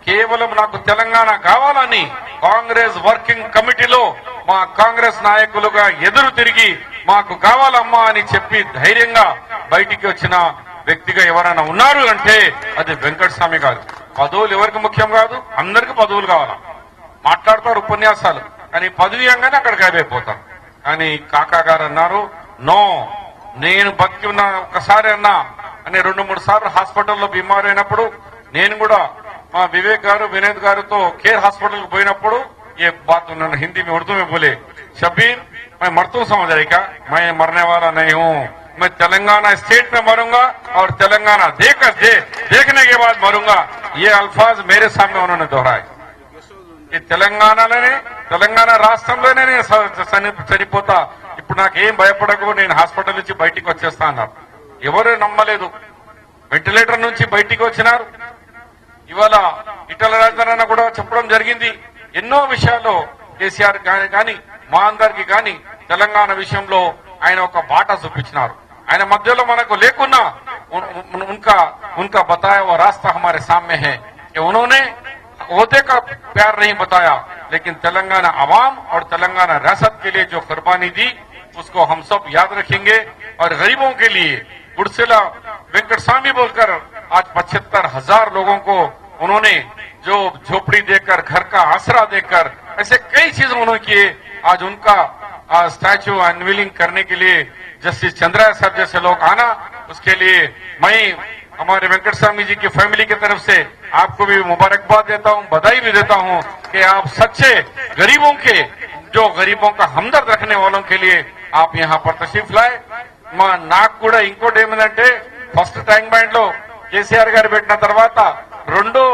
కేవలం నాకు తెలంగాణ కావాలని కాంగ్రెస్ వర్కింగ్ కమిటీలో మా కాంగ్రెస్ నాయకులుగా ఎదురు తిరిగి మాకు కావాలమ్మా అని చెప్పి ధైర్యంగా బయటికి వచ్చిన వ్యక్తిగా ఎవరైనా ఉన్నారు అంటే అది వెంకటస్వామి గారు. పదవులు ఎవరికి ముఖ్యం కాదు, అందరికి పదవులు కావాలా. మాట్లాడతారు ఉపన్యాసాలు, కానీ పదవి అనగానే అక్కడికి అయిపోతారు. కానీ కాకా గారు అన్నారు, నో, నేను బతికి ఉన్న ఒక్కసారి అన్నా అని 2-3 సార్లు హాస్పిటల్లో బీమారు అయినప్పుడు నేను కూడా మా వివేక్ గారు వినోద్ గారితో కేర్ హాస్పిటల్ పోయినప్పుడు ये बात उन्होंने हिंदी में उर्दू में बोले, शबीर मैं मरतू समझ रही क्या, मैं मरने वाला नहीं हूँ, मैं तेलंगाना स्टेट में मरूंगा और तेलंगाना देखने के बाद मरूंगा. ये अल्फाज मेरे सामने उन्होंने दोहराए. తెలంగాణ రాష్ట్రంలోనే నేను చనిపోతా, ఇప్పుడు నాకేం భయపడకు, నేను హాస్పిటల్ నుంచి బయటికి వచ్చేస్తా అన్నారు. ఎవరు నమ్మలేదు. వెంటిలేటర్ నుంచి బయటికి వచ్చినారు. ఇవాళ ఈటల రాజేందర్ కూడా చెప్పడం జరిగింది, ఎన్నో విషయాల్లో కేసీఆర్ కానీ మా అందరికి కానీ తెలంగాణ విషయంలో ఆయన ఒక బాట చూపించినారు. ఆయన మధ్యలో మనకు లేకున్నా उनका बताया वो रास्ता हमारे सामने है कि उन्होंने ओहदे का प्यार नहीं बताया, लेकिन तेलंगाना आवाम और तेलंगाना रियासत के लिए जो कुर्बानी दी उसको हम सब याद रखेंगे. और गरीबों के लिए गुड़सेला वेंकटस्वामी बोलकर आज 75,000 लोगों को उन्होंने जो झोपड़ी देकर, घर का आसरा देकर, ऐसे कई चीज उन्होंने किए. आज उनका स्टैच्यू अनवीलिंग करने के लिए जस्टिस चंद्राया साहब जैसे लोग आना, उसके लिए मैं हमारे वेंकटस्वामी जी की फैमिली की तरफ से आपको भी मुबारकबाद देता हूं, बधाई भी देता हूं कि आप सच्चे गरीबों के, जो गरीबों का हमदर्द रखने वालों के लिए आप यहां पर तशरीफ लाए. నాకు కూడా ఇంకోటి ఏమిటంటే ఫస్ట్ ట్యాంక్ బండ్ లో కేసీఆర్ గారు పెట్టిన తర్వాత రెండో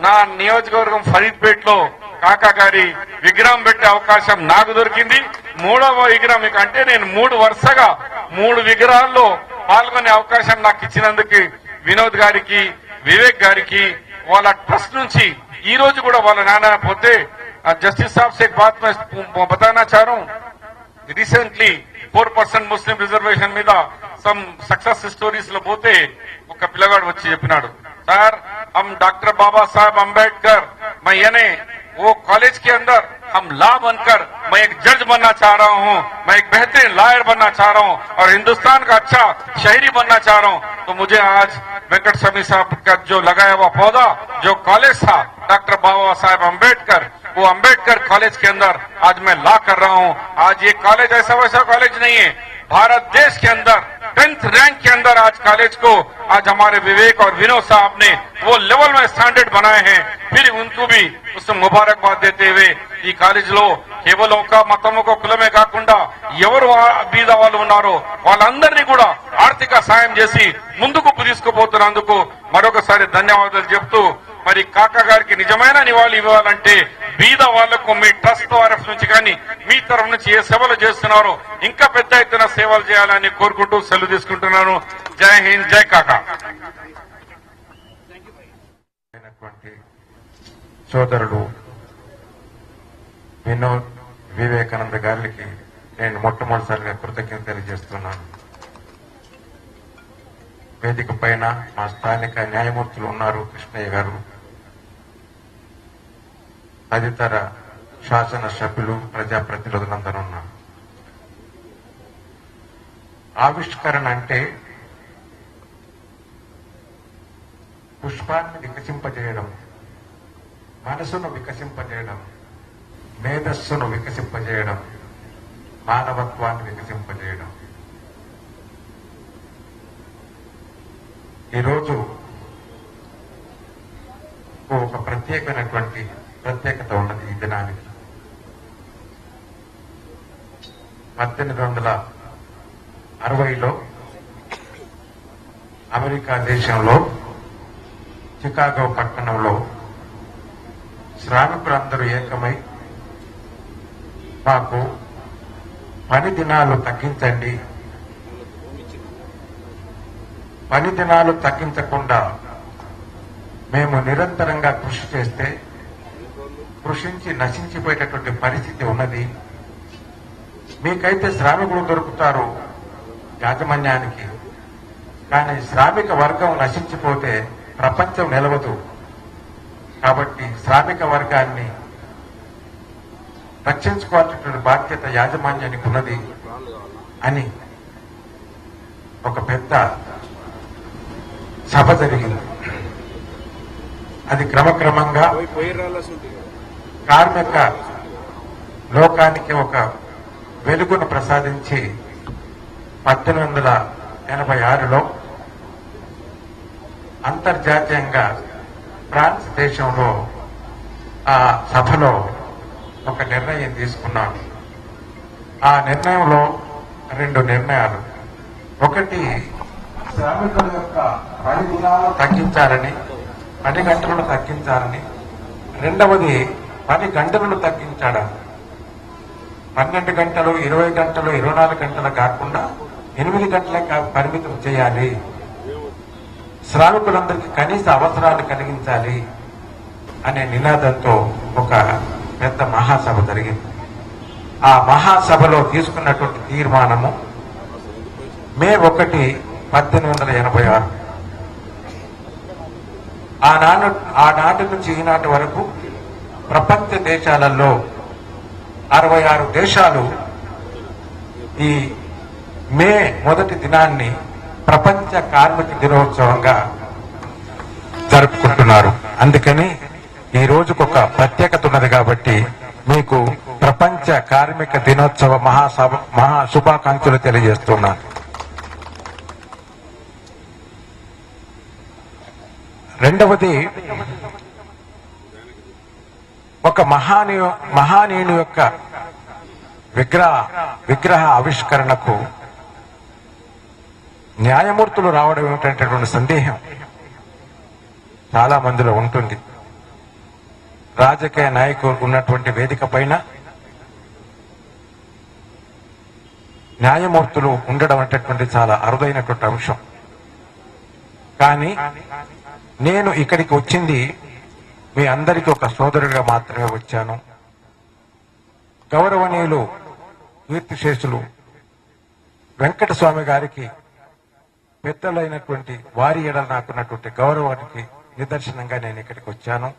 నా నియోజకవర్గం ఫరీద్పేట్ లో కాకా గారి విగ్రహం పెట్టే అవకాశం నాకు దొరికింది. మూడవ విగ్రహం అంటే నేను 3 వరుసగా 3 విగ్రహాల్లో పాల్గొనే అవకాశం నాకు ఇచ్చినందుకు వినోద్ గారికి, వివేక్ గారికి, వాళ్ళ ట్రస్ట్ నుంచి ఈ రోజు కూడా వాళ్ళ నాన్న పోతే జస్టిస్ సాబ్ से एक बात मैं बताना चाह रहा हूं. రీసెంట్లీ 4% ముస్లిం రిజర్వేషన్ మీద సమ్ సక్సెస్ స్టోరీస్ లో పోతే ఒక పిల్లగాడు వచ్చి చెప్పినాడు, సార్ हम डॉक्टर बाबा साहब अम्बेडकर, मैं यानी वो कॉलेज के अंदर हम लॉ बनकर मैं एक जज बनना चाह रहा हूं, मैं एक बेहतरीन लॉयर बनना चाह रहा हूं और हिंदुस्तान का अच्छा शहरी बनना चाह रहा हूं. तो मुझे आज वेंकटस्वामी साहब का जो लगाया हुआ पौधा, जो कॉलेज था डॉक्टर बाबा साहब अम्बेडकर, वो अम्बेडकर कॉलेज के अंदर आज मैं लॉ कर रहा हूं. आज ये कॉलेज ऐसा वैसा कॉलेज नहीं है, भारत देश के अंदर 10th रैंक के अंदर आज कॉलेज को आज हमारे विवेक और विनोद साहब ने वो लेवल में स्टैंडर्ड बनाए हैं. फिर उनको भी उससे मुबारकबाद देते हुए ఈ కాలేజీలో కేవలం ఒక మతం ఒక కులమే కాకుండా ఎవరు బీద వాళ్ళు ఉన్నారో వాళ్ళందరినీ కూడా ఆర్థిక సాయం చేసి ముందుకు తీసుకుపోతున్నందుకు మరొకసారి ధన్యవాదాలు చెప్తూ, మరి కాకా గారికి నిజమైన నివాళి ఇవ్వాలంటే బీద వాళ్లకు మీ ట్రస్ట్ వారఫ్ నుంచి కానీ మీ తరఫు నుంచి ఏ సేవలు చేస్తున్నారో ఇంకా పెద్ద ఎత్తున సేవలు చేయాలని కోరుకుంటూ సెలవు తీసుకుంటున్నాను. జై హింద్, జై కాకా. సోదరుడు వినోద్ వివేకానంద గారికి నేను మొట్టమొదటిసారిగా కృతజ్ఞత తెలియజేస్తున్నాను. వేదిక పైన మా స్థానిక న్యాయమూర్తులు ఉన్నారు, కృష్ణయ్య గారు, తదితర శాసన సభ్యులు, ప్రజాప్రతినిధులందరూ ఉన్నారు. ఆవిష్కరణ అంటే పుష్పాన్ని వికసింపజేయడం, మనసును వికసింపజేయడం, మేధస్సును వికసింపజేయడం, మానవత్వాన్ని వికసింపజేయడం. ఈరోజు ఒక ప్రత్యేకత ఉన్నది. ఈ దినానికి 1860లో అమెరికా దేశంలో చికాగో పట్టణంలో శ్రామికులందరూ ఏకమై మాకు పని దినాలు తగ్గించండి, పని దినాలు తగ్గించకుండా మేము నిరంతరంగా కృషి చేస్తే కృషించి నశించిపోయేటటువంటి పరిస్థితి ఉన్నది. మీకైతే శ్రామికులు దొరుకుతారు యాజమాన్యానికి, కానీ శ్రామిక వర్గం నశించిపోతే ప్రపంచం నిలవదు. కాబట్టి శ్రామిక వర్గాన్ని రక్షించుకోవాల్సినటువంటి బాధ్యత యాజమాన్యానికి ఉన్నది అని ఒక పెద్ద సభ జరిగింది. అది క్రమక్రమంగా కార్మిక లోకానికి ఒక వెలుగును ప్రసాదించి 1886లో అంతర్జాతీయంగా ఫ్రాన్స్ దేశంలో ఆ సభలో ఒక నిర్ణయం తీసుకున్నాను. ఆ నిర్ణయంలో 2 నిర్ణయాలు. ఒకటి, శ్రామికుల యొక్క పని దినాలు తగ్గించాలని, 10 గంటలను తగ్గించాలని. రెండవది, 10 గంటలను తగ్గించాలని. 12 గంటలు, 20 గంటలు, 24 గంటలు కాకుండా 8 గంటలకి పరిమితం చేయాలి. శ్రామికులందరికీ కనీస అవసరాలు కలిగించాలి అనే నినాదంతో ఒక పెద్ద మహాసభ జరిగింది. ఆ మహాసభలో తీసుకున్నటువంటి తీర్మానము మే 1, 1886. ఆనాటి నుంచి ఈనాటి వరకు ప్రపంచ దేశాలలో 66 దేశాలు ఈ మే 1 దినాన్ని ప్రపంచ కార్మిక దినోత్సవంగా జరుపుకుంటున్నారు. అందుకని ఈ రోజుకు ఒక ప్రత్యేకత ఉన్నది. కాబట్టి మీకు ప్రపంచ కార్మిక దినోత్సవ మహా శుభాకాంక్షలు తెలియజేస్తున్నాను. రెండవది, ఒక మహానీయుని యొక్క విగ్రహ ఆవిష్కరణకు న్యాయమూర్తులు రావడం ఏమిటంటే సందేహం చాలా మందిలో ఉంటుంది. రాజకీయ నాయకులు ఉన్నటువంటి వేదిక పైన న్యాయమూర్తులు ఉండడం అనేటటువంటి చాలా అరుదైనటువంటి అంశం. కానీ నేను ఇక్కడికి వచ్చింది మీ అందరికీ ఒక సోదరుడిగా మాత్రమే వచ్చాను. గౌరవనీయులు కీర్తిశేషులు వెంకటస్వామి గారికి పెద్దలైనటువంటి వారి ఎడల నాకున్నటువంటి గౌరవానికి నిదర్శనంగా నేను ఇక్కడికి వచ్చాను.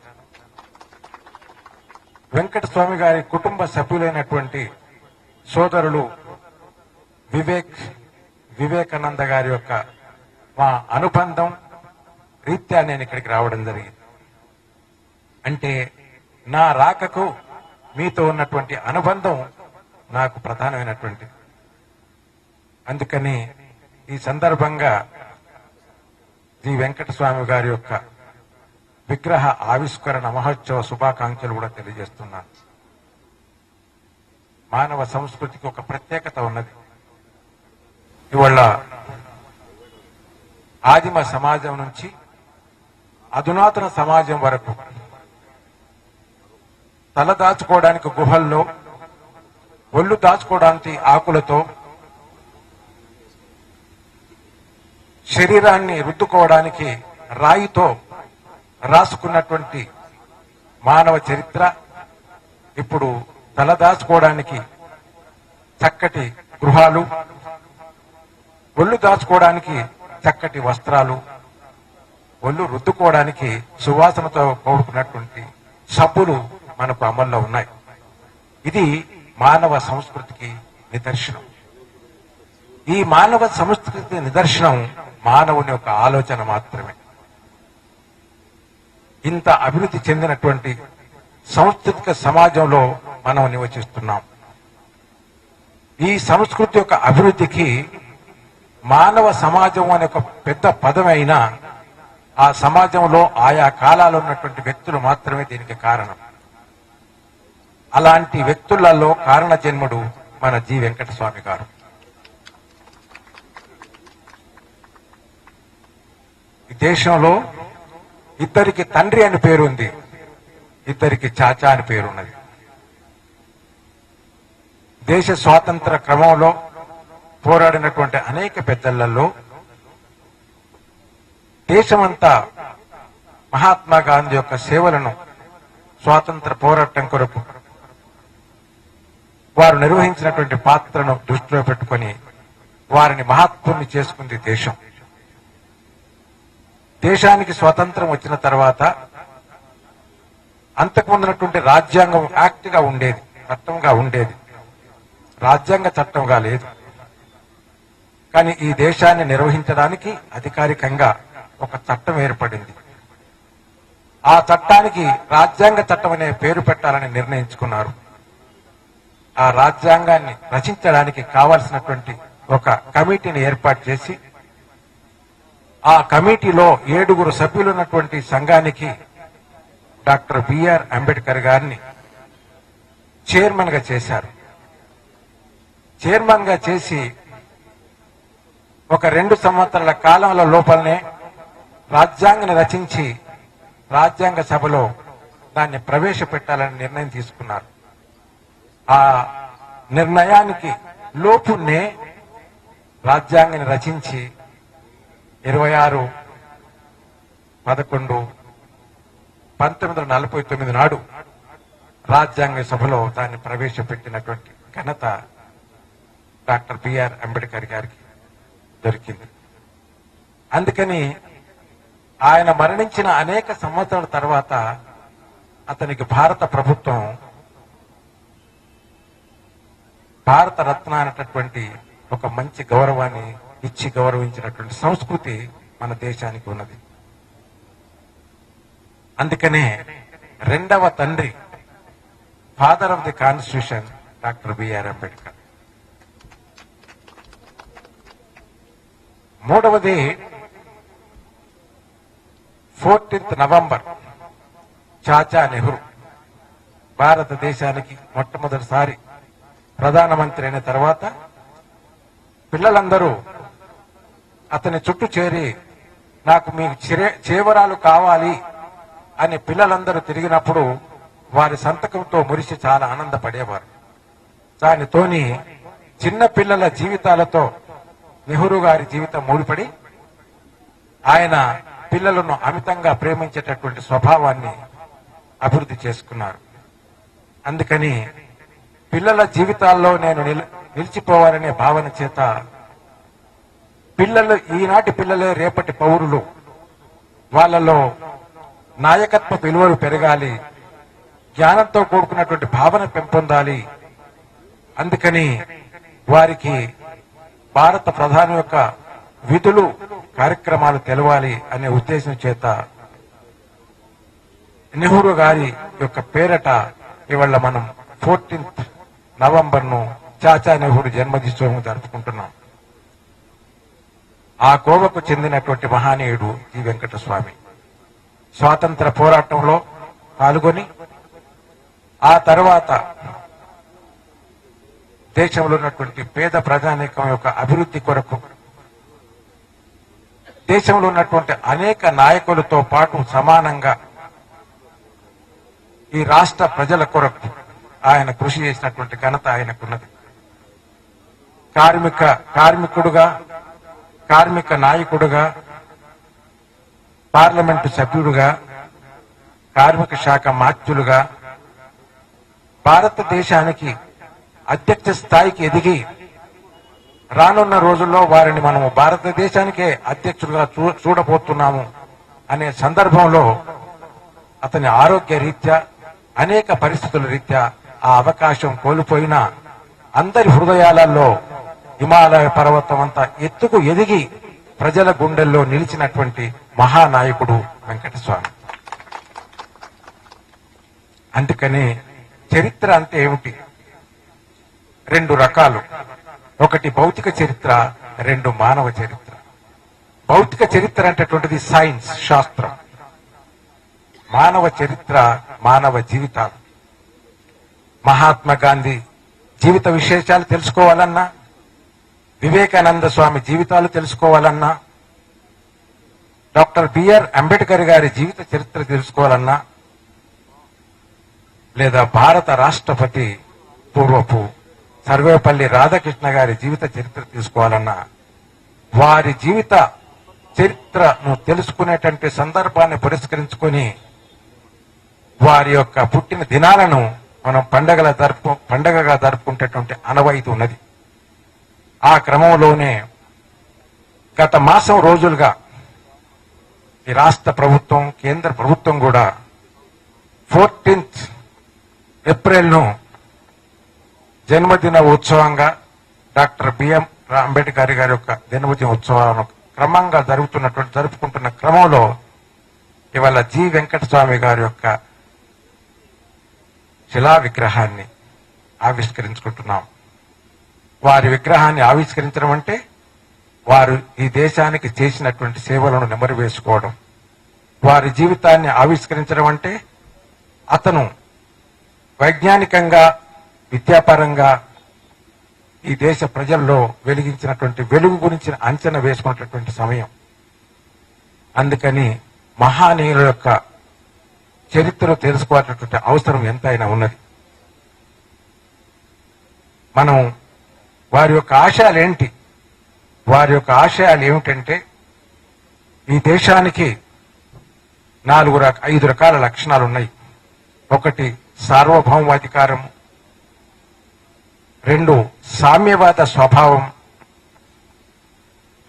వెంకటస్వామి గారి కుటుంబ సభ్యులైనటువంటి సోదరులు వివేకానంద గారి యొక్క మా అనుబంధం రీత్యా నేను ఇక్కడికి రావడం జరిగింది. అంటే నా రాకకు మీతో ఉన్నటువంటి అనుబంధం నాకు ప్రధానమైనటువంటిది. అందుకని ఈ సందర్భంగా శ్రీ వెంకటస్వామి గారి యొక్క విగ్రహ ఆవిష్కరణ మహోత్సవ శుభాకాంక్షలు కూడా తెలియజేస్తున్నాను. మానవ సంస్కృతికి ఒక ప్రత్యేకత ఉన్నది. ఇవాళ ఆదిమ సమాజం నుంచి అధునాతన సమాజం వరకు తల దాచుకోవడానికి గుహల్లో, ఒళ్ళు దాచుకోవడానికి ఆకులతో, శరీరాన్ని రుద్దుకోవడానికి రాయితో రాసుకున్నటువంటి మానవ చరిత్ర ఇప్పుడు తల దాచుకోవడానికి చక్కటి గృహాలు, ఒళ్ళు దాచుకోవడానికి చక్కటి వస్త్రాలు, ఒళ్ళు రుద్దుకోవడానికి సువాసనతో కూడుకున్నటువంటి సబ్బులు మనకు అమల్లో ఉన్నాయి. ఇది మానవ సంస్కృతికి నిదర్శనం. ఈ మానవ సంస్కృతి నిదర్శనం మానవుని యొక్క ఆలోచన మాత్రమే. ఇంత అభివృద్ధి చెందినటువంటి సాంస్కృతిక సమాజంలో మనం నివసిస్తున్నాం. ఈ సంస్కృతి యొక్క అభివృద్ధికి మానవ సమాజం అనే ఒక పెద్ద పదమైన ఆ సమాజంలో ఆయా కాలాల్లో ఉన్నటువంటి వ్యక్తులు మాత్రమే దీనికి కారణం. అలాంటి వ్యక్తులలో కారణ జన్ముడు మన జి వెంకటస్వామి గారు. ఈ దేశంలో ఇద్దరికి తండ్రి అని పేరుంది, ఇద్దరికి చాచా అని పేరున్నది. దేశ స్వాతంత్ర క్రమంలో పోరాడినటువంటి అనేక పెద్దలలో దేశమంతా మహాత్మా గాంధీ యొక్క సేవలను, స్వాతంత్ర పోరాటం కొరకు వారు నిర్వహించినటువంటి పాత్రను దృష్టిలో పెట్టుకొని వారిని మహాత్ముని చేసుకుంది దేశం. దేశానికి స్వాతంత్రం వచ్చిన తర్వాత అంతకుముందున్నటువంటి రాజ్యాంగం యాక్ట్ గా ఉండేది, చట్టంగా ఉండేది, రాజ్యాంగ చట్టంగా లేదు. కానీ ఈ దేశాన్ని నిర్వహించడానికి అధికారికంగా ఒక చట్టం ఏర్పడింది. ఆ చట్టానికి రాజ్యాంగ చట్టం అనే పేరు పెట్టాలని నిర్ణయించుకున్నారు. ఆ రాజ్యాంగాన్ని రచించడానికి కావాల్సినటువంటి ఒక కమిటీని ఏర్పాటు చేసి ఆ కమిటీలో 7 సభ్యులున్నటువంటి సంఘానికి డాక్టర్ బిఆర్ అంబేద్కర్ గారిని చైర్మన్ గా చేశారు. చైర్మన్ గా చేసి ఒక 2 సంవత్సరాల కాలంలో లోపలనే రాజ్యాంగాన్ని రచించి రాజ్యాంగ సభలో దాన్ని ప్రవేశపెట్టాలని నిర్ణయం తీసుకున్నారు. ఆ నిర్ణయానికి లోపునే రాజ్యాంగాన్ని రచించి 26/11/1949 నాడు రాజ్యాంగ సభలో దాన్ని ప్రవేశపెట్టినటువంటి ఘనత డాక్టర్ బిఆర్ అంబేద్కర్ గారికి దొరికింది. అందుకని ఆయన మరణించిన అనేక సంవత్సరాల తర్వాత అతనికి భారత ప్రభుత్వం భారత రత్న అనేటటువంటి ఒక మంచి గౌరవాన్ని ఇచ్చి గౌరవించినటువంటి సంస్కృతి మన దేశానికి ఉన్నది. అందుకనే 2వ తండ్రి, father of the constitution, doctor B R Ambedkar. 3వది 14th నవంబర్, చాచా నెహ్రూ. భారతదేశానికి మొట్టమొదటిసారి ప్రధానమంత్రి అయిన తర్వాత పిల్లలందరూ అతని చుట్టూ చేరి నాకు మీ చేవరాలు కావాలి అని పిల్లలందరూ తిరిగినప్పుడు వారి సంతకంతో మురిసి చాలా ఆనందపడేవారు. దానితోని చిన్న పిల్లల జీవితాలతో నెహ్రూ గారి జీవితం ముడిపడి ఆయన పిల్లలను అమితంగా ప్రేమించేటటువంటి స్వభావాన్ని అభివృద్ధి చేసుకున్నారు. అందుకని పిల్లల జీవితాల్లో నేను నిలిచిపోవాలనే భావన చేత పిల్లలు, ఈనాటి పిల్లలే రేపటి పౌరులు, వాళ్ళలో నాయకత్వ విలువలు పెరగాలి, జ్ఞానంతో కూడుకున్నటువంటి భావన పెంపొందాలి. అందుకని వారికి భారత ప్రధాని యొక్క విధులు, కార్యక్రమాలు తెలవాలి అనే ఉద్దేశం చేత నెహ్రూ గారి యొక్క పేరట ఇవాళ మనం 14th నవంబర్ను చాచా నెహ్రూ జన్మదినోత్సవం జరుపుకుంటున్నాం. ఆ కోవకు చెందినటువంటి మహానీయుడు జి వెంకటస్వామి స్వాతంత్ర పోరాటంలో పాల్గొని ఆ తర్వాత దేశంలో ఉన్నటువంటి పేద ప్రజానీకం యొక్క అభివృద్ధి కొరకు దేశంలో ఉన్నటువంటి అనేక నాయకులతో పాటు సమానంగా ఈ రాష్ట్ర ప్రజల కొరకు ఆయన కృషి చేసినటువంటి ఘనత ఆయనకున్నది. కార్మికుడుగా, కార్మిక నాయకుడుగా, పార్లమెంటు సభ్యుడుగా, కార్మిక శాఖ మాత్యులుగా భారతదేశానికి అధ్యక్ష స్థాయికి ఎదిగి రానున్న రోజుల్లో వారిని మనము భారతదేశానికే అధ్యక్షులుగా చూడబోతున్నాము అనే సందర్భంలో అతని ఆరోగ్య రీత్యా అనేక పరిస్థితుల రీత్యా ఆ అవకాశం కోల్పోయిన అందరి హృదయాలలో హిమాలయ పర్వతం అంతా ఎత్తుకు ఎదిగి ప్రజల గుండెల్లో నిలిచినటువంటి మహానాయకుడు వెంకటస్వామి. అందుకని చరిత్ర అంటే ఏమిటి? రెండు రకాలు. ఒకటి భౌతిక చరిత్ర, రెండు మానవ చరిత్ర. భౌతిక చరిత్ర అనేటటువంటిది సైన్స్, శాస్త్రం. మానవ చరిత్ర మానవ జీవితాలు. మహాత్మా గాంధీ జీవిత విశేషాలు తెలుసుకోవాలన్నా, వివేకానంద స్వామి జీవితాలు తెలుసుకోవాలన్నా, డాక్టర్ బిఆర్ అంబేద్కర్ గారి జీవిత చరిత్ర తెలుసుకోవాలన్నా, లేదా భారత రాష్ట్రపతి పూర్వపు సర్వేపల్లి రాధాకృష్ణ గారి జీవిత చరిత్ర తీసుకోవాలన్నా, వారి జీవిత చరిత్రను తెలుసుకునేటువంటి సందర్భాన్ని పురస్కరించుకొని వారి యొక్క పుట్టిన దినాలను మనం పండగగా జరుపుకునేటువంటి ఆనవాయితీ ఉన్నది. ఆ క్రమంలోనే గత మాసం రోజులుగా ఈ రాష్ట్ర ప్రభుత్వం, కేంద్ర ప్రభుత్వం కూడా 14th ఏప్రిల్ను జన్మదిన ఉత్సవంగా డాక్టర్ బిఎం అంబేద్కర్ గారి యొక్క జన్మదిన ఉత్సవాలను క్రమంగా జరుపుకుంటున్న క్రమంలో ఇవాళ జి వెంకటస్వామి గారి యొక్క శిలా విగ్రహాన్ని ఆవిష్కరించుకుంటున్నాం. వారి విగ్రహాన్ని ఆవిష్కరించడం అంటే వారు ఈ దేశానికి చేసినటువంటి సేవలను నెమరు వేసుకోవడం. వారి జీవితాన్ని ఆవిష్కరించడం అంటే అతను వైజ్ఞానికంగా, విద్యాపరంగా ఈ దేశ ప్రజల్లో వెలిగించినటువంటి వెలుగు గురించి అంచనా వేసుకున్నటువంటి సమయం. అందుకని మహానీయుల యొక్క చరిత్రను తెలుసుకోవాల్సినటువంటి అవసరం ఎంతైనా ఉన్నది. మనం వారి యొక్క ఆశయాలు ఏంటి? వారి యొక్క ఆశయాలు ఏమిటంటే ఈ దేశానికి 5 రకాల లక్షణాలు ఉన్నాయి. ఒకటి సార్వభౌమాధికారం, 2 సామ్యవాద స్వభావం,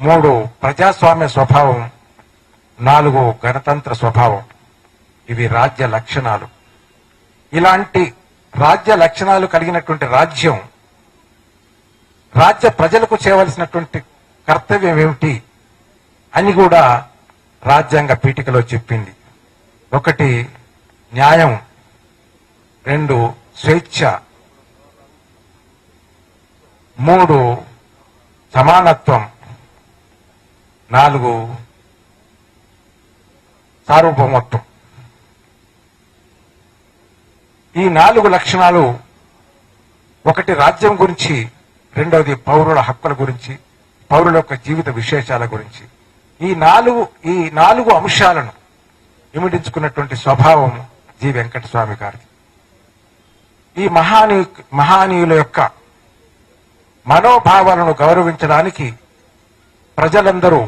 3 ప్రజాస్వామ్య స్వభావం, 4 గణతంత్ర స్వభావం. ఇవి రాజ్య లక్షణాలు. ఇలాంటి రాజ్య లక్షణాలు కలిగినటువంటి రాజ్యం రాజ్య ప్రజలకు చేయవలసినటువంటి కర్తవ్యం ఏమిటి అని కూడా రాజ్యాంగ పీఠికలో చెప్పింది. 1 న్యాయం, 2 స్వేచ్ఛ, 3 సమానత్వం, 4 సార్వభౌమత్వం. ఈ 4 లక్షణాలు, 1 రాజ్యం గురించి, 2వది పౌరుల హక్కుల గురించి, పౌరుల యొక్క జీవిత విశేషాల గురించి. ఈ 4 అంశాలను ఇమిడించుకున్నటువంటి స్వభావం జి వెంకటస్వామి గారిది. ఈ మహానీయుల యొక్క మనోభావాలను గౌరవించడానికి ప్రజలందరూ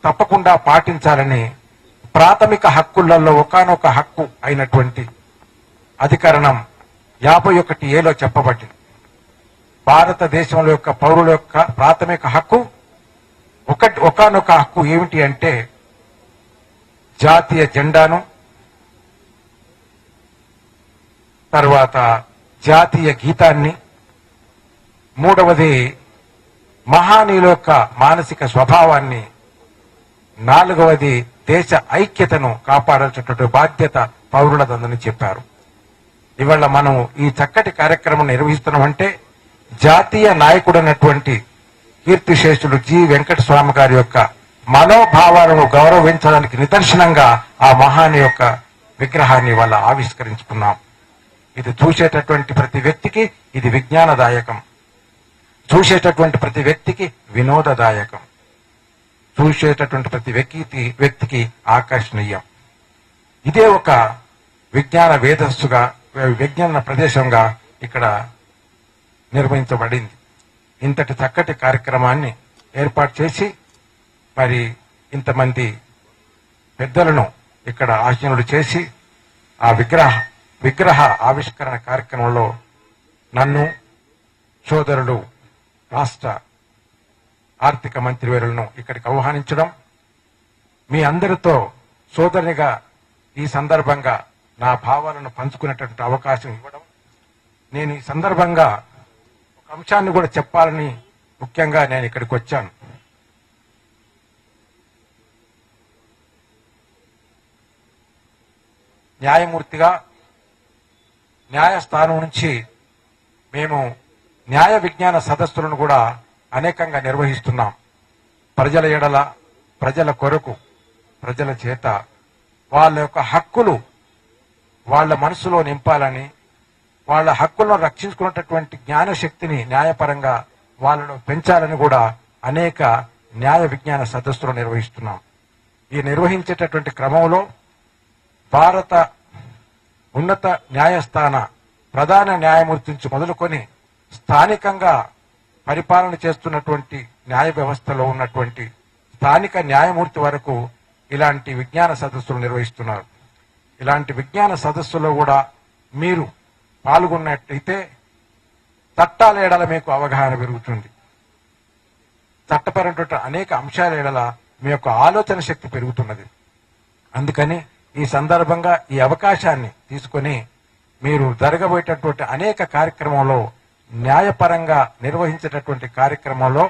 తప్పకుండా పాటించాలని ప్రాథమిక హక్కులలో ఒకానొక హక్కు అయినటువంటి అధికరణం 51A చెప్పబడింది. భారతదేశంలో యొక్క పౌరుల యొక్క ప్రాథమిక హక్కు ఒకానొక హక్కు ఏమిటి అంటే జాతీయ జెండాను, తర్వాత జాతీయ గీతాన్ని, 3వది మహానీయుల యొక్క మానసిక స్వభావాన్ని, 4వది దేశ ఐక్యతను కాపాడాల్సినటువంటి బాధ్యత పౌరులదందని చెప్పారు. ఇవాళ మనం ఈ చక్కటి కార్యక్రమం నిర్వహిస్తున్నామంటే జాతీయ నాయకుడు అన్నటువంటి కీర్తిశేషులు జి వెంకటస్వామి గారి యొక్క మనోభావాలను గౌరవించడానికి నిదర్శనంగా ఆ మహాని యొక్క విగ్రహాన్ని వాళ్ళ ఆవిష్కరించుకున్నాం. ఇది చూసేటటువంటి ప్రతి వ్యక్తికి ఇది విజ్ఞానదాయకం. చూసేటటువంటి ప్రతి వ్యక్తికి వినోదదాయకం, చూసేటటువంటి ప్రతి వ్యక్తికి ఆకర్షణీయం. ఇదే ఒక విజ్ఞాన వేధస్సుగా, విజ్ఞాన ప్రదేశంగా ఇక్కడ నిర్వహించబడింది. ఇంతటి చక్కటి కార్యక్రమాన్ని ఏర్పాటు చేసి మరి ఇంతమంది పెద్దలను ఇక్కడ ఆశీనులు చేసి ఆ విగ్రహ ఆవిష్కరణ కార్యక్రమంలో నన్ను, సోదరుడు రాష్ట్ర ఆర్థిక మంత్రివర్యులను ఇక్కడికి ఆహ్వానించడం, మీ అందరితో సోదరునిగా ఈ సందర్భంగా నా భావాలను పంచుకునేటువంటి అవకాశం ఇవ్వడం, నేను ఈ సందర్భంగా ఒక అంశాన్ని కూడా చెప్పాలని ముఖ్యంగా నేను ఇక్కడికి వచ్చాను. న్యాయమూర్తిగా న్యాయస్థానం నుంచి మేము న్యాయ విజ్ఞాన సదస్సులను కూడా అనేకంగా నిర్వహిస్తున్నాం. ప్రజల ఎడల, ప్రజల కొరకు, ప్రజల చేత వాళ్ళ యొక్క హక్కులు వాళ్ళ మనసులో నింపాలని, వాళ్ళ హక్కులను రక్షించుకున్నటువంటి జ్ఞానశక్తిని న్యాయపరంగా వాళ్ళను పెంచాలని కూడా అనేక న్యాయ విజ్ఞాన సదస్సులు నిర్వహిస్తున్నాం. ఈ నిర్వహించేటటువంటి క్రమంలో భారత ఉన్నత న్యాయస్థాన ప్రధాన న్యాయమూర్తి నుంచి మొదలుకొని స్థానికంగా పరిపాలన చేస్తున్నటువంటి న్యాయ వ్యవస్థలో ఉన్నటువంటి స్థానిక న్యాయమూర్తి వరకు ఇలాంటి విజ్ఞాన సదస్సులు నిర్వహిస్తున్నారు. ఇలాంటి విజ్ఞాన సదస్సులో కూడా మీరు పాల్గొన్నట్లయితే చట్టాల ఎడల మీకు అవగాహన పెరుగుతుంది. చట్టపరమైనటువంటి అనేక అంశాల ఎడల మీ యొక్క ఆలోచన శక్తి పెరుగుతున్నది. అందుకని ఈ సందర్భంగా ఈ అవకాశాన్ని తీసుకొని మీరు జరగబోయేటటువంటి అనేక కార్యక్రమంలో, న్యాయపరంగా నిర్వహించేటటువంటి కార్యక్రమంలో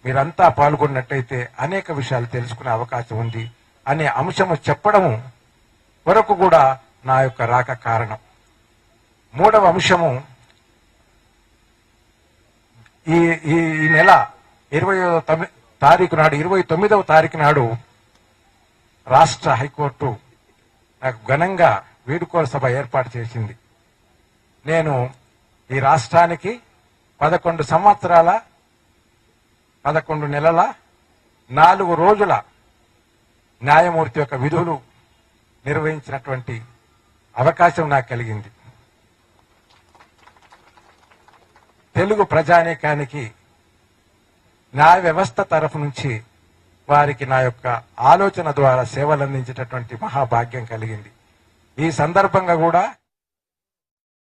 మీరంతా పాల్గొన్నట్టయితే అనేక విషయాలు తెలుసుకునే అవకాశం ఉంది అనే అంశము చెప్పడం వరకు కూడా నా యొక్క రాక కారణం. మూడవ అంశము, ఈ నెల 29వ తారీఖు నాడు రాష్ట్ర హైకోర్టు నాకు ఘనంగా వీడుకోల సభ ఏర్పాటు చేసింది. నేను ఈ రాష్ట్రానికి 11 సంవత్సరాల 11 నెలల 4 రోజుల న్యాయమూర్తి యొక్క విధులు నిర్వహించినటువంటి అవకాశం నాకు కలిగింది. తెలుగు ప్రజానీకానికి న్యాయ వ్యవస్థ తరఫు నుంచి వారికి నా యొక్క ఆలోచన ద్వారా సేవలు అందించేటటువంటి మహాభాగ్యం కలిగింది. ఈ సందర్భంగా కూడా